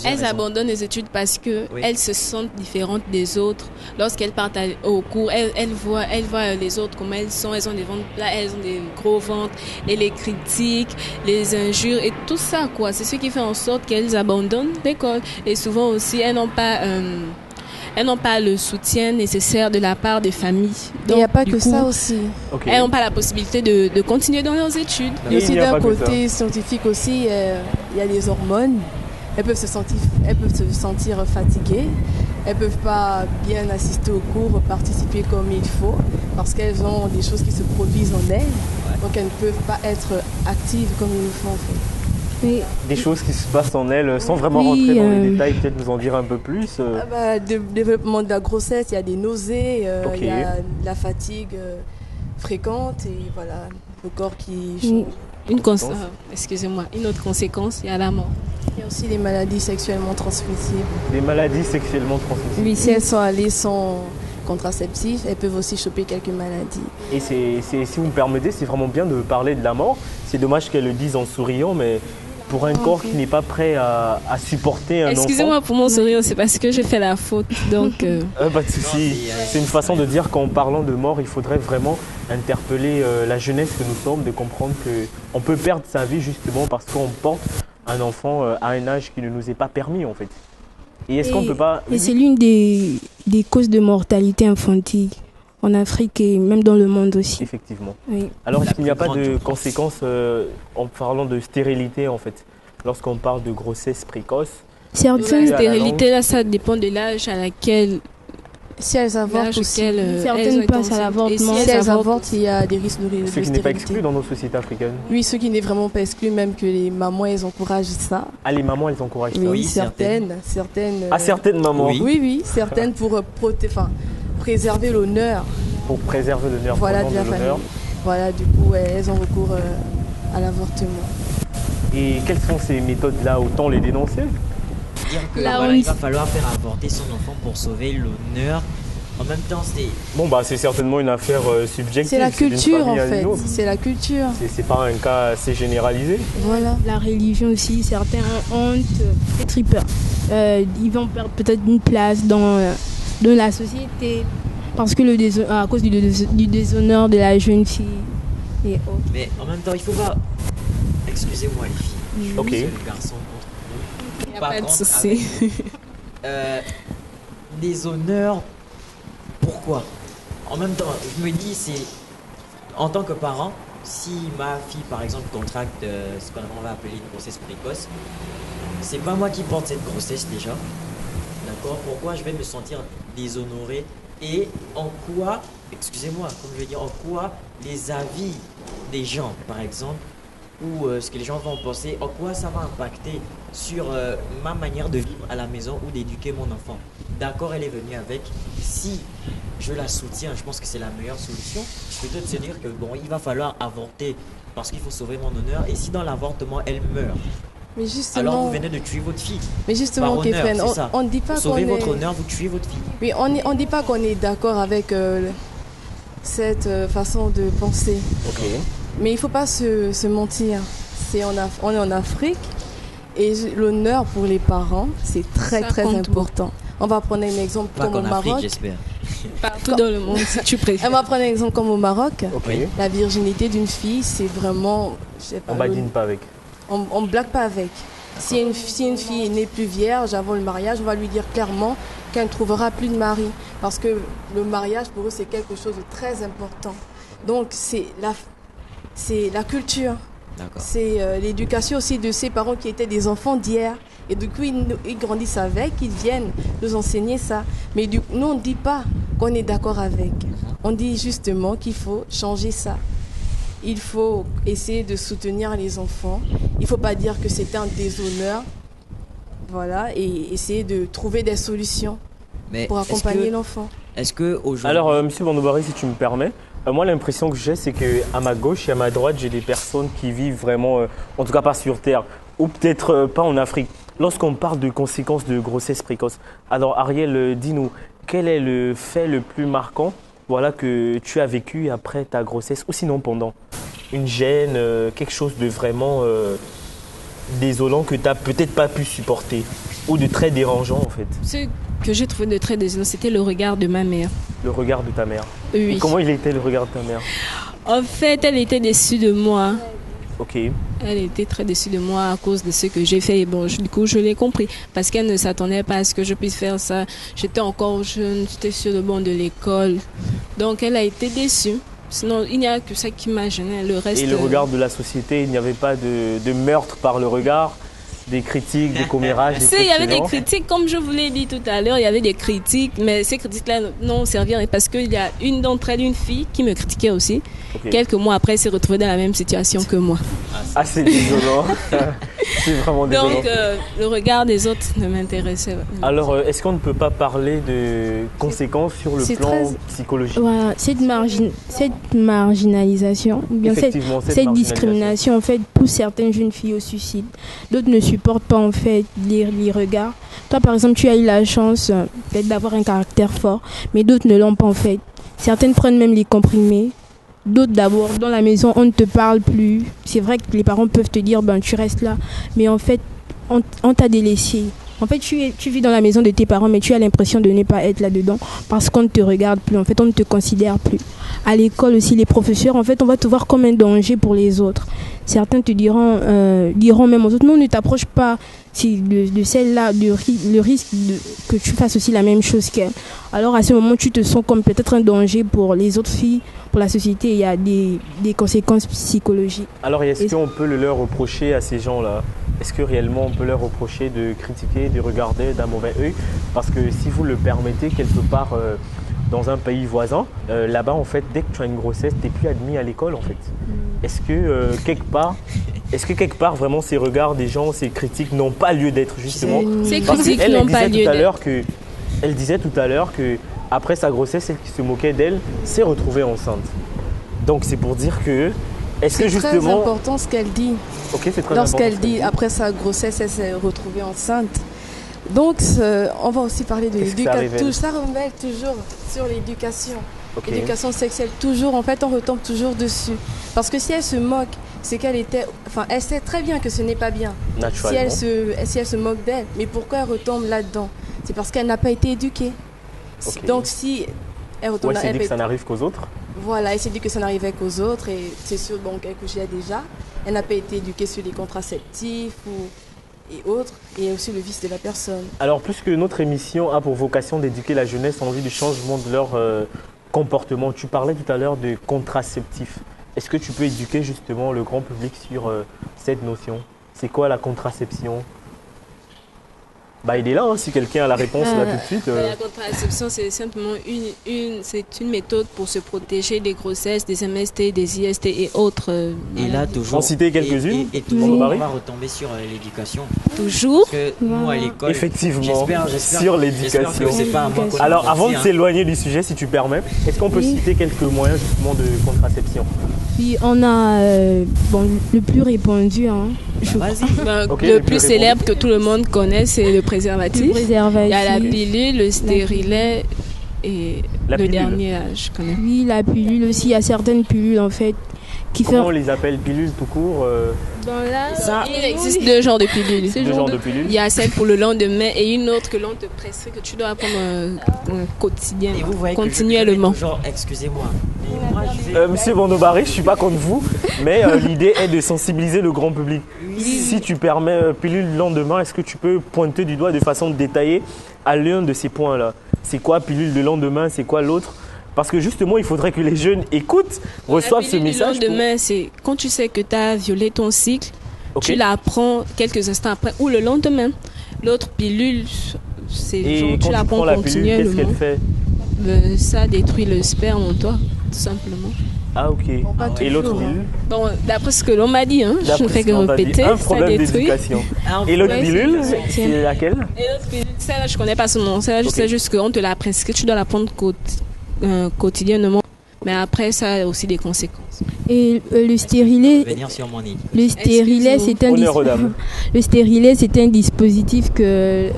Elles raisons. abandonnent les études parce que Oui. elles se sentent différentes des autres. Lorsqu'elles partent au cours, elles voient les autres comment elles sont. Elles ont des ventres plats, elles ont des gros ventres. Et les critiques, les injures et tout ça, quoi. C'est ce qui fait en sorte qu'elles abandonnent l'école. Et souvent aussi, elles n'ont pas le soutien nécessaire de la part des familles. Il n'y a Donc, pas du que coup, ça aussi. Ok. elles n'ont pas la possibilité de continuer dans leurs études. Il y a aussi il n'y a d'un pas que ça. côté scientifique aussi, il y a les hormones. Elles peuvent se sentir fatiguées. Elles peuvent pas bien assister aux cours, participer comme il faut, parce qu'elles ont des choses qui se produisent en elles. Donc elles ne peuvent pas être actives comme il le faut en fait. Mais Des choses qui se passent en elle, sans vraiment Oui, rentrer dans les détails, peut-être nous en dire un peu plus. Développement de la grossesse, il y a des nausées, Ok. il y a de la fatigue fréquente et voilà, le corps qui change. Excusez-moi, une autre conséquence, il y a la mort. Il y a aussi les maladies sexuellement transmissibles. Des maladies sexuellement transmissibles. Oui, si elles sont allées sans contraceptif, elles peuvent aussi choper quelques maladies. Et si vous me permettez, c'est vraiment bien de parler de la mort. C'est dommage qu'elle le dise en souriant, mais pour un corps qui n'est pas prêt à supporter un Excusez-moi pour mon sourire, c'est parce que j'ai fait la faute. Donc, enfant. Pas de souci. C'est une façon de dire qu'en parlant de mort, il faudrait vraiment interpeller la jeunesse que nous sommes, de comprendre qu'on peut perdre sa vie justement parce qu'on porte un enfant à un âge qui ne nous est pas permis en fait. Et est-ce qu'on ne peut pas... Et c'est l'une des causes de mortalité infantile en Afrique et même dans le monde aussi. Effectivement. Oui. Alors, est-ce La qu'il n'y a plus pas de grande conséquences en parlant de stérilité en fait? Lorsqu'on parle de grossesse précoce, la Certaines, la stérilité, là, ça dépend de l'âge à laquelle Si elles avortent l'âge aussi, auquel, elles ont certaines été passent à enceintes. l'avortement. Et si elles avortent, il y a des risques de ce qui n'est pas stérilité. exclu dans nos sociétés africaines. Oui, ce qui n'est vraiment pas exclu, même que les mamans, elles encouragent ça. Ah, les mamans, elles encouragent ça. Oui, Oui, certaines. Ah, certaines mamans, Oui. Oui, certaines pour préserver l'honneur, pour préserver l'honneur voilà, pendant de la de l'honneur. famille. Voilà, du coup, elles ont recours à l'avortement. Et quelles sont ces méthodes-là? Autant les dénoncer? Dire que La voilà, honte. il va falloir faire avorter son enfant pour sauver l'honneur. En même temps, c'est Bon, bah, c'est certainement une affaire subjective. C'est la d'une culture en famille à une fait, autre. c'est la culture. C'est pas un cas assez généralisé. Voilà. la religion aussi, certains ont honte, les tripeurs. Ils vont perdre peut-être une place dans la société parce que à cause du déshonneur de la jeune fille et autres. Mais en même temps, il faut pas. Excusez-moi les filles. Ok. Je suis le garçon contre vous. Il n'y a Par pas de contre, souci. des honneurs. Pourquoi? En même temps, je me dis, c'est en tant que parent, si ma fille, par exemple, contracte ce qu'on va appeler une grossesse précoce, c'est pas moi qui porte cette grossesse déjà. D'accord? Pourquoi je vais me sentir déshonoré? Et en quoi, excusez-moi, comme je vais dire, en quoi les avis des gens, par exemple, ou ce que les gens vont penser, en quoi ça va impacter sur ma manière de vivre à la maison ou d'éduquer mon enfant. D'accord, elle est venue avec. Si je la soutiens, je pense que c'est la meilleure solution. Plutôt de se dire que bon, il va falloir avorter parce qu'il faut sauver mon honneur. Et si dans l'avortement, elle meurt, Mais justement, alors vous venez de tuer votre fille. mais justement, Par honneur, Kefren, c'est ça. on ne dit pas Pour qu'on sauver est... votre honneur, vous tuez votre fille. Oui, on dit pas qu'on est d'accord avec cette façon de penser. Ok. Mais il ne faut pas se mentir. On est en Afrique et l'honneur pour les parents, c'est très Ça très compte important. On va prendre un exemple Pas comme au qu'en Afrique, Maroc. j'espère. Partout dans le monde, si tu préfères. On va prendre un exemple comme au Maroc. Ok. Oui. La virginité d'une fille, c'est vraiment... je sais pas, On badine pas avec. on ne blague pas avec. Si une fille n'est plus vierge avant le mariage, on va lui dire clairement qu'elle ne trouvera plus de mari. Parce que le mariage, pour eux, c'est quelque chose de très important. Donc, c'est la culture. D'accord. C'est l'éducation aussi de ces parents qui étaient des enfants d'hier. Et du coup, ils grandissent avec, ils viennent nous enseigner ça. Mais nous, on ne dit pas qu'on est d'accord avec. On dit justement qu'il faut changer ça. Il faut essayer de soutenir les enfants. Il ne faut pas dire que c'est un déshonneur. Voilà, et essayer de trouver des solutions Mais pour accompagner l'enfant. est-ce que aujourd'hui... Alors, Monsieur Bandobari, si tu me permets, moi l'impression que j'ai, c'est qu'à ma gauche et à ma droite, j'ai des personnes qui vivent vraiment, en tout cas pas sur Terre, ou peut-être pas en Afrique. Lorsqu'on parle de conséquences de grossesse précoce, alors Ariel, dis-nous, quel est le fait le plus marquant, voilà, que tu as vécu après ta grossesse, ou sinon pendant? Une gêne, quelque chose de vraiment désolant que tu n'as peut-être pas pu supporter, ou de très dérangeant en fait, Ce que j'ai trouvé de très désolant, c'était le regard de ma mère. le regard de ta mère. Oui. Et comment il était le regard de ta mère? En fait, elle était déçue de moi. Ok. Elle était très déçue de moi à cause de ce que j'ai fait. Et bon, du coup, je l'ai compris. Parce qu'elle ne s'attendait pas à ce que je puisse faire ça. J'étais encore jeune, j'étais sur le banc de l'école. Donc, elle a été déçue. Sinon, il n'y a que ça qui m'a gêné. Le reste... Et le regard de la société, il n'y avait pas de meurtre par le regard, des critiques, des commérages, des Si, trucs il y avait du des genre. critiques, comme je vous l'ai dit tout à l'heure, il y avait des critiques, mais ces critiques-là n'ont servi à rien parce qu'il y a une d'entre elles, une fille, qui me critiquait aussi. Ok. Quelques mois après, elle s'est retrouvée dans la même situation que moi. Ah, c'est désolant. C'est vraiment désolant. Donc, le regard des autres ne m'intéressait pas. Alors, est-ce qu'on ne peut pas parler de conséquences sur le c'est plan très- psychologique? Voilà, cette marginalisation, ou bien Effectivement, cette discrimination en fait pousse certaines jeunes filles au suicide. D'autres ne supportent pas en fait les regards. Toi par exemple, tu as eu la chance peut-être d'avoir un caractère fort, mais d'autres ne l'ont pas en fait. Certaines prennent même les comprimés. D'autres d'abord, dans la maison, on ne te parle plus. C'est vrai que les parents peuvent te dire, ben tu restes là, mais en fait, on t'a délaissé. En fait, tu vis dans la maison de tes parents, mais tu as l'impression de ne pas être là-dedans parce qu'on ne te regarde plus. En fait, on ne te considère plus. À l'école aussi, les professeurs, en fait, on va te voir comme un danger pour les autres. Certains te diront même aux autres, non, ne t'approche pas de celle-là, le risque que tu fasses aussi la même chose qu'elle. Alors, à ce moment, tu te sens comme peut-être un danger pour les autres filles, pour la société. Il y a des conséquences psychologiques. Alors, est-ce qu'on peut le leur reprocher à ces gens-là? Est-ce que réellement on peut leur reprocher de critiquer, de regarder d'un mauvais œil? Parce que si vous le permettez, quelque part dans un pays voisin, là-bas en fait, dès que tu as une grossesse, tu n'es plus admis à l'école en fait. Est-ce que quelque part vraiment ces regards des gens, ces critiques n'ont pas lieu d'être justement? Ces Parce critiques qu'elle n'ont pas disait lieu tout à d'être. l'heure elle disait tout à l'heure que après sa grossesse, celle qui se moquait d'elle s'est retrouvée enceinte. Donc c'est pour dire que est-ce que C'est très justement, important ce qu'elle dit. ok, c'est très Lorsqu'elle important ce dit après sa grossesse, elle s'est retrouvée enceinte. Donc, on va aussi parler de Qu'est-ce que ça l'éducation. révèle? Tout ça remet toujours sur l'éducation. Ok. L'éducation sexuelle, toujours, en fait, on retombe toujours dessus. Parce que si elle se moque, c'est qu'elle était. Enfin, elle sait très bien que ce n'est pas bien. Naturellement. Si elle se moque d'elle, mais pourquoi elle retombe là-dedans? C'est parce qu'elle n'a pas été éduquée. Ok. Donc, si elle Ou retombe elle s'est dit elle que ça n'arrive qu'aux autres? voilà, elle s'est dit que ça n'arrivait qu'aux autres et c'est sûr donc qu'elle couchait déjà. Elle n'a pas été éduquée sur les contraceptifs et autres et aussi le vice de la personne. Alors, puisque notre émission a pour vocation d'éduquer la jeunesse en vue du changement de leur comportement, tu parlais tout à l'heure de contraceptifs. Est-ce que tu peux éduquer justement le grand public sur cette notion? C'est quoi la contraception? Bah, il est là, hein, si quelqu'un a la réponse là tout de suite. La contraception, c'est simplement c'est une méthode pour se protéger des grossesses, des MST, des IST et autres Et là, toujours. En citer quelques-unes. Et toujours, Oui. on va retomber sur l'éducation. Toujours. Parce que nous, à l'école. Effectivement, j'espère sur l'éducation. j'espère que c'est pas à moi qu'on Alors, a avant de menti, hein. s'éloigner du sujet, si tu permets, est-ce qu'on peut Oui. citer quelques moyens justement de contraception? Puis on a le plus répandu, hein, je crois. Ben, Ok, le les plus plus célèbre que tout le monde connaît, c'est le préservatif. Le préservatif. Il y a la pilule, le stérilet et La le pilule. dernier, je connais. Oui, la pilule aussi. Il y a certaines pilules en fait qui Comment on font. les appelle? Pilules tout court? Il existe deux genres de pilules. Deux genres de pilules? Il y a celle pour le lendemain et une autre que l'on te prescrit que tu dois prendre quotidien, Et vous voyez continuellement. que genre, excusez-moi. Mais moi, je vais- Monsieur Bandobari, je suis pas contre vous, mais l'idée est de sensibiliser le grand public. Si tu permets pilule le lendemain, est-ce que tu peux pointer du doigt de façon détaillée à l'un de ces points-là? C'est quoi pilule le lendemain? C'est quoi l'autre? Parce que justement, il faudrait que les jeunes écoutent, reçoivent ce message. Le lendemain, c'est quand tu sais que tu as violé ton cycle, Ok. tu la prends quelques instants après ou le lendemain. L'autre pilule, c'est Et genre, quand tu la tu prends prends la pilule, qu'est-ce continuellement. qu'elle fait? Ça détruit le sperme en toi, tout simplement. Ah ok. pas Et l'autre toujours, hein. pilule? Bon, d'après ce que l'on m'a dit, je D'après ne fais ce que qu'on t'a dit, répéter, un ça problème détruit. d'éducation. Un Et l'autre Ouais, pilule, c'est- c'est laquelle? Et l'autre pilule, celle-là, je connais pas son nom. Celle-là, je Ok. sais juste qu'on te la prescrit, tu dois la prendre quotidiennement. Mais après, ça a aussi des conséquences. Et le stérilet, Venir sur mon île. le stérilet, c'est un Honneur aux dames. le stérilet, c'est un dispositif que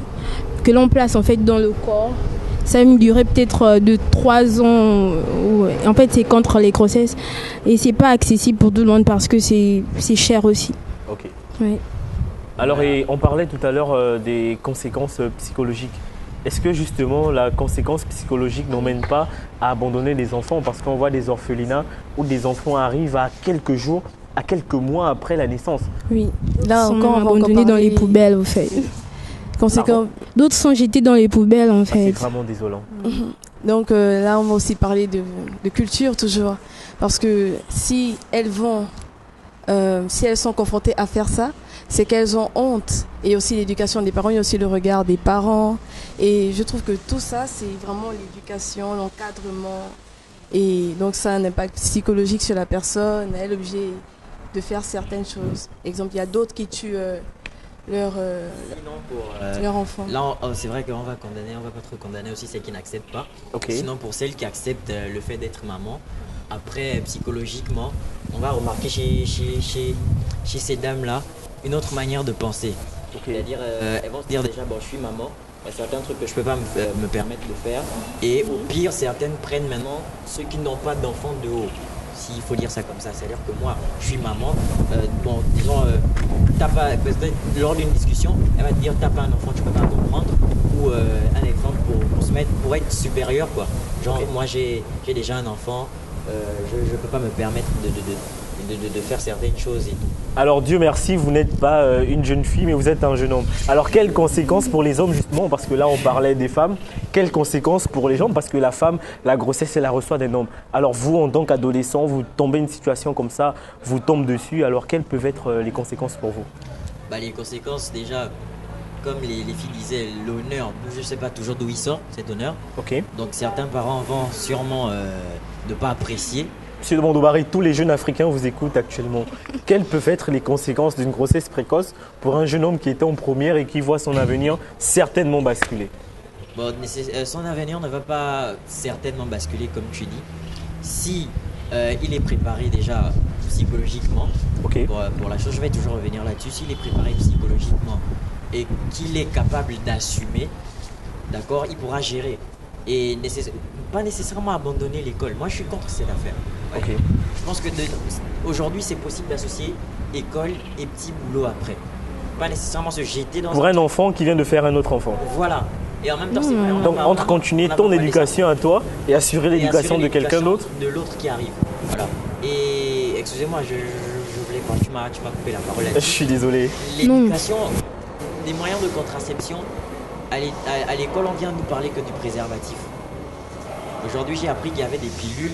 l'on place en fait dans le corps. Ça a une durée peut-être de 3 ans. En fait, c'est contre les grossesses et c'est pas accessible pour tout le monde parce que c'est cher aussi. Ok. Ouais. Alors, et on parlait tout à l'heure des conséquences psychologiques. Est-ce que justement la conséquence psychologique n'emmène pas à abandonner les enfants? Parce qu'on voit des orphelinats où des enfants arrivent à quelques jours, à quelques mois après la naissance. Oui. Là Ils sont encore, on va abandonnés encore dans les parler poubelles en fait. conséquences. D'autres sont jetés dans les poubelles en Ah, c'est fait. vraiment désolant. Donc là, on va aussi parler de culture toujours. Parce que si elles sont confrontées à faire ça, c'est qu'elles ont honte. Et aussi l'éducation des parents, il y a aussi le regard des parents. Et je trouve que tout ça, c'est vraiment l'éducation, l'encadrement. Et donc ça a un impact psychologique sur la personne. Elle est obligée de faire certaines choses. Exemple, il y a d'autres qui tuent leur enfant. Là, c'est vrai qu'on va condamner, on va pas trop condamner aussi celles qui n'acceptent pas. Ok. Sinon, pour celles qui acceptent le fait d'être maman, après, psychologiquement, on va remarquer chez ces dames-là une autre manière de penser. Ok. C'est-à-dire, elles vont se dire déjà, bon, je suis maman, il y a certains trucs que je peux pas me permettre de faire. Et au pire, certaines prennent maintenant ceux qui n'ont pas d'enfants de haut. S'il faut dire ça comme ça, c'est-à-dire que moi, je suis maman, bon, disons, peut-être lors d'une discussion, elle va te dire, t'as pas un enfant, tu peux pas comprendre, ou un exemple pour être supérieur, quoi. Genre, moi, j'ai déjà un enfant, je peux pas me permettre de faire certaines choses et tout. Alors Dieu merci, vous n'êtes pas une jeune fille, mais vous êtes un jeune homme. Alors quelles conséquences pour les hommes justement? Parce que là on parlait des femmes. Quelles conséquences pour les hommes? Parce que la femme, la grossesse, elle la reçoit d'un homme. Alors vous en tant qu'adolescent, vous tombez une situation comme ça, vous tombez dessus. Alors quelles peuvent être les conséquences pour vous? Bah, les conséquences, déjà, comme les filles disaient, l'honneur, je sais pas toujours d'où il sort cet honneur. Ok. Donc certains parents vont sûrement ne pas apprécier. Monsieur de Bandobari, tous les jeunes africains vous écoutent actuellement. Quelles peuvent être les conséquences d'une grossesse précoce pour un jeune homme qui était en première et qui voit son avenir certainement basculer? Bon, son avenir ne va pas certainement basculer comme tu dis. Si il est préparé déjà psychologiquement Ok. pour la chose, je vais toujours revenir là-dessus. S'il est préparé psychologiquement et qu'il est capable d'assumer, d'accord, il pourra gérer. Et pas nécessairement abandonner l'école. Moi, je suis contre cette affaire. Ouais. Ok. Je pense que aujourd'hui, c'est possible d'associer école et petit boulot après. Pas nécessairement se jeter dans Pour un enfant qui vient de faire un autre enfant. Voilà. Et en même temps, c'est vrai. on Donc a- entre on a- continuer on a ton parlé ça. éducation à toi et assurer Et l'éducation assurer de quelqu'un l'éducation d'autre. de l'autre qui arrive. Voilà. Et excusez-moi, je voulais pas, tu m'as coupé la parole Je là-dessus. suis désolé. L'éducation, des moyens de contraception, à l'école, on vient de nous parler que du préservatif. Aujourd'hui, j'ai appris qu'il y avait des pilules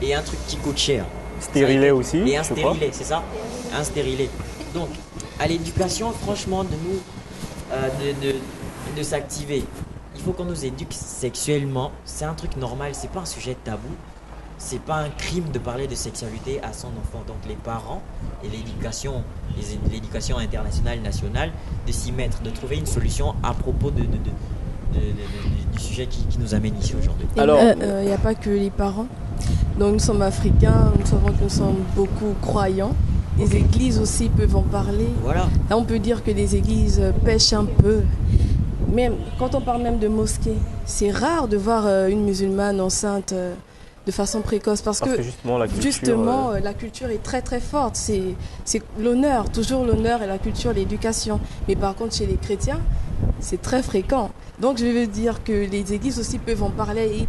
et un truc qui coûte cher. Stérilet aussi, Et un je crois. stérilet, c'est ça? Un stérilet. Donc, à l'éducation, franchement, de nous, et de s'activer. Il faut qu'on nous éduque sexuellement. C'est un truc normal, c'est pas un sujet tabou. C'est pas un crime de parler de sexualité à son enfant. Donc les parents et l'éducation internationale, nationale, de s'y mettre, de trouver une solution à propos du sujet qui nous amène ici aujourd'hui. Alors, il n'y a pas que les parents. Donc nous sommes africains, nous savons que nous sommes beaucoup croyants. Les églises aussi peuvent en parler. Voilà. Là, on peut dire que les églises pêchent un peu. Même quand on parle même de mosquée, c'est rare de voir une musulmane enceinte de façon précoce parce que justement la culture est très très forte. C'est l'honneur, toujours l'honneur et la culture, l'éducation. Mais par contre, chez les chrétiens, c'est très fréquent. Donc je veux dire que les églises aussi peuvent en parler et elles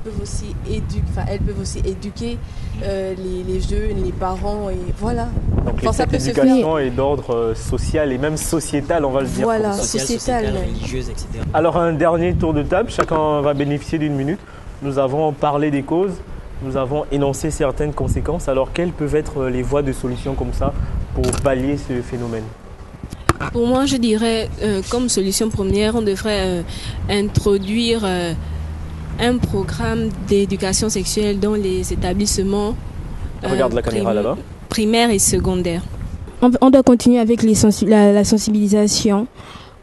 peuvent aussi éduquer les jeunes, les parents et voilà. Donc l'éducation est d'ordre social et même sociétal, on va le dire. Voilà, sociétal, religieuse, etc. Alors un dernier tour de table, chacun va bénéficier d'une minute. Nous avons parlé des causes, nous avons énoncé certaines conséquences. Alors quelles peuvent être les voies de solution comme ça pour pallier ce phénomène ? Pour moi, je dirais, comme solution première, on devrait introduire un programme d'éducation sexuelle dans les établissements Regarde la caméra là-bas. Primaires et secondaires. On doit continuer avec la sensibilisation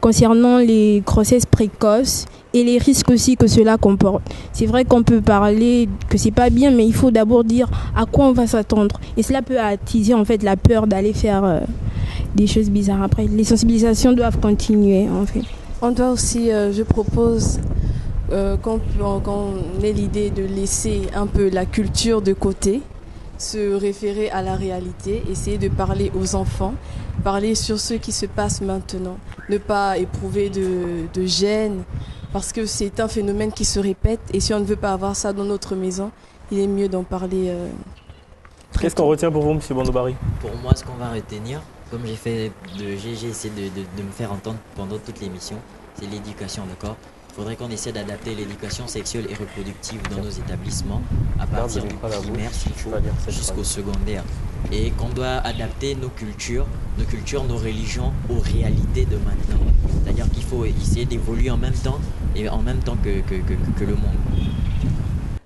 concernant les grossesses précoces et les risques aussi que cela comporte. C'est vrai qu'on peut parler que c'est pas bien, mais il faut d'abord dire à quoi on va s'attendre. Et cela peut attiser en fait la peur d'aller faire des choses bizarres. Après, les sensibilisations doivent continuer en fait. On doit aussi, je propose qu'on ait l'idée de laisser un peu la culture de côté, se référer à la réalité, essayer de parler aux enfants, parler sur ce qui se passe maintenant, ne pas éprouver de gêne, parce que c'est un phénomène qui se répète et si on ne veut pas avoir ça dans notre maison, il est mieux d'en parler. Qu'est-ce qu'on retient pour vous, M. Bandobari ? Pour moi, ce qu'on va retenir, comme j'ai essayé de me faire entendre pendant toute l'émission, c'est l'éducation, d'accord ? Il faudrait qu'on essaie d'adapter l'éducation sexuelle et reproductive dans nos établissements à partir du primaire s'il faut jusqu'au secondaire. Et qu'on doit adapter nos cultures, nos religions aux réalités de maintenant. C'est-à-dire qu'il faut essayer d'évoluer en même temps que le monde.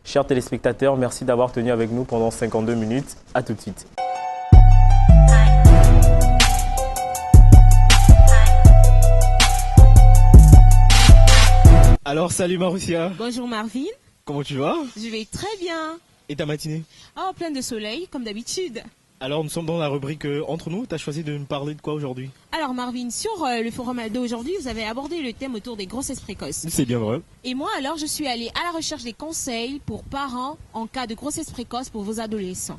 Chers téléspectateurs, merci d'avoir tenu avec nous pendant 52 minutes. À tout de suite. Alors, salut Marussia. Bonjour Marvin. Comment tu vas? Je vais très bien. Et ta matinée? Oh, plein de soleil, comme d'habitude. Alors, nous sommes dans la rubrique Entre nous. Tu as choisi de nous parler de quoi aujourd'hui? Alors Marvin, sur le forum Aldo aujourd'hui, vous avez abordé le thème autour des grossesses précoces. C'est bien vrai. Et moi, alors, je suis allée à la recherche des conseils pour parents en cas de grossesse précoce pour vos adolescents.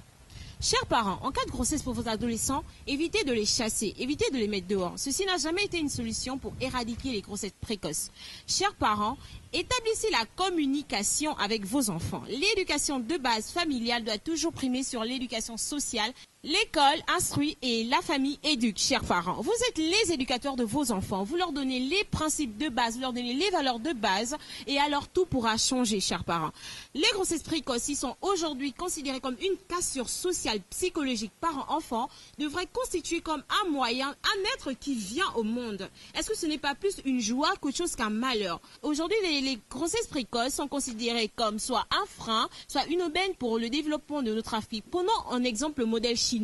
Chers parents, en cas de grossesse pour vos adolescents, évitez de les chasser, évitez de les mettre dehors. Ceci n'a jamais été une solution pour éradiquer les grossesses précoces. Chers parents, établissez la communication avec vos enfants. L'éducation de base familiale doit toujours primer sur l'éducation sociale. L'école instruit et la famille éduque, chers parents. Vous êtes les éducateurs de vos enfants. Vous leur donnez les principes de base, vous leur donnez les valeurs de base et alors tout pourra changer, chers parents. Les grossesses précoces, qui sont aujourd'hui considérées comme une cassure sociale, psychologique, parents-enfants, devraient constituer comme un moyen, un être qui vient au monde. Est-ce que ce n'est pas plus une joie qu'autre chose qu'un malheur? Aujourd'hui, les grossesses précoces sont considérées comme soit un frein, soit une aubaine pour le développement de notre Afrique. Prenons en exemple le modèle chinois.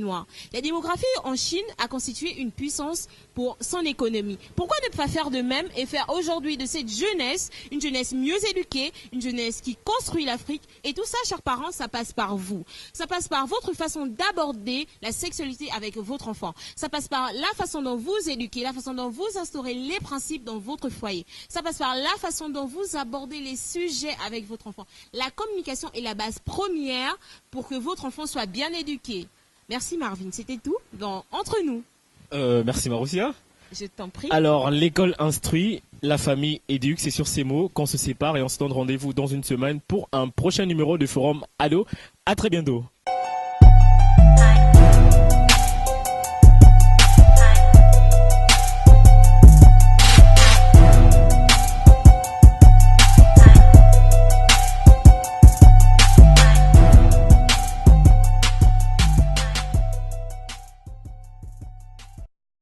La démographie en Chine a constitué une puissance pour son économie. Pourquoi ne pas faire de même et faire aujourd'hui de cette jeunesse une jeunesse mieux éduquée, une jeunesse qui construit l'Afrique? Et tout ça, chers parents, ça passe par vous. Ça passe par votre façon d'aborder la sexualité avec votre enfant. Ça passe par la façon dont vous éduquez, la façon dont vous instaurez les principes dans votre foyer. Ça passe par la façon dont vous abordez les sujets avec votre enfant. La communication est la base première pour que votre enfant soit bien éduqué. Merci Marvin, c'était tout dans Entre nous. Merci Marussia. Je t'en prie. Alors, l'école instruit, la famille éduque, c'est sur ces mots qu'on se sépare et on se donne rendez-vous dans une semaine pour un prochain numéro du Forum Ado. À très bientôt.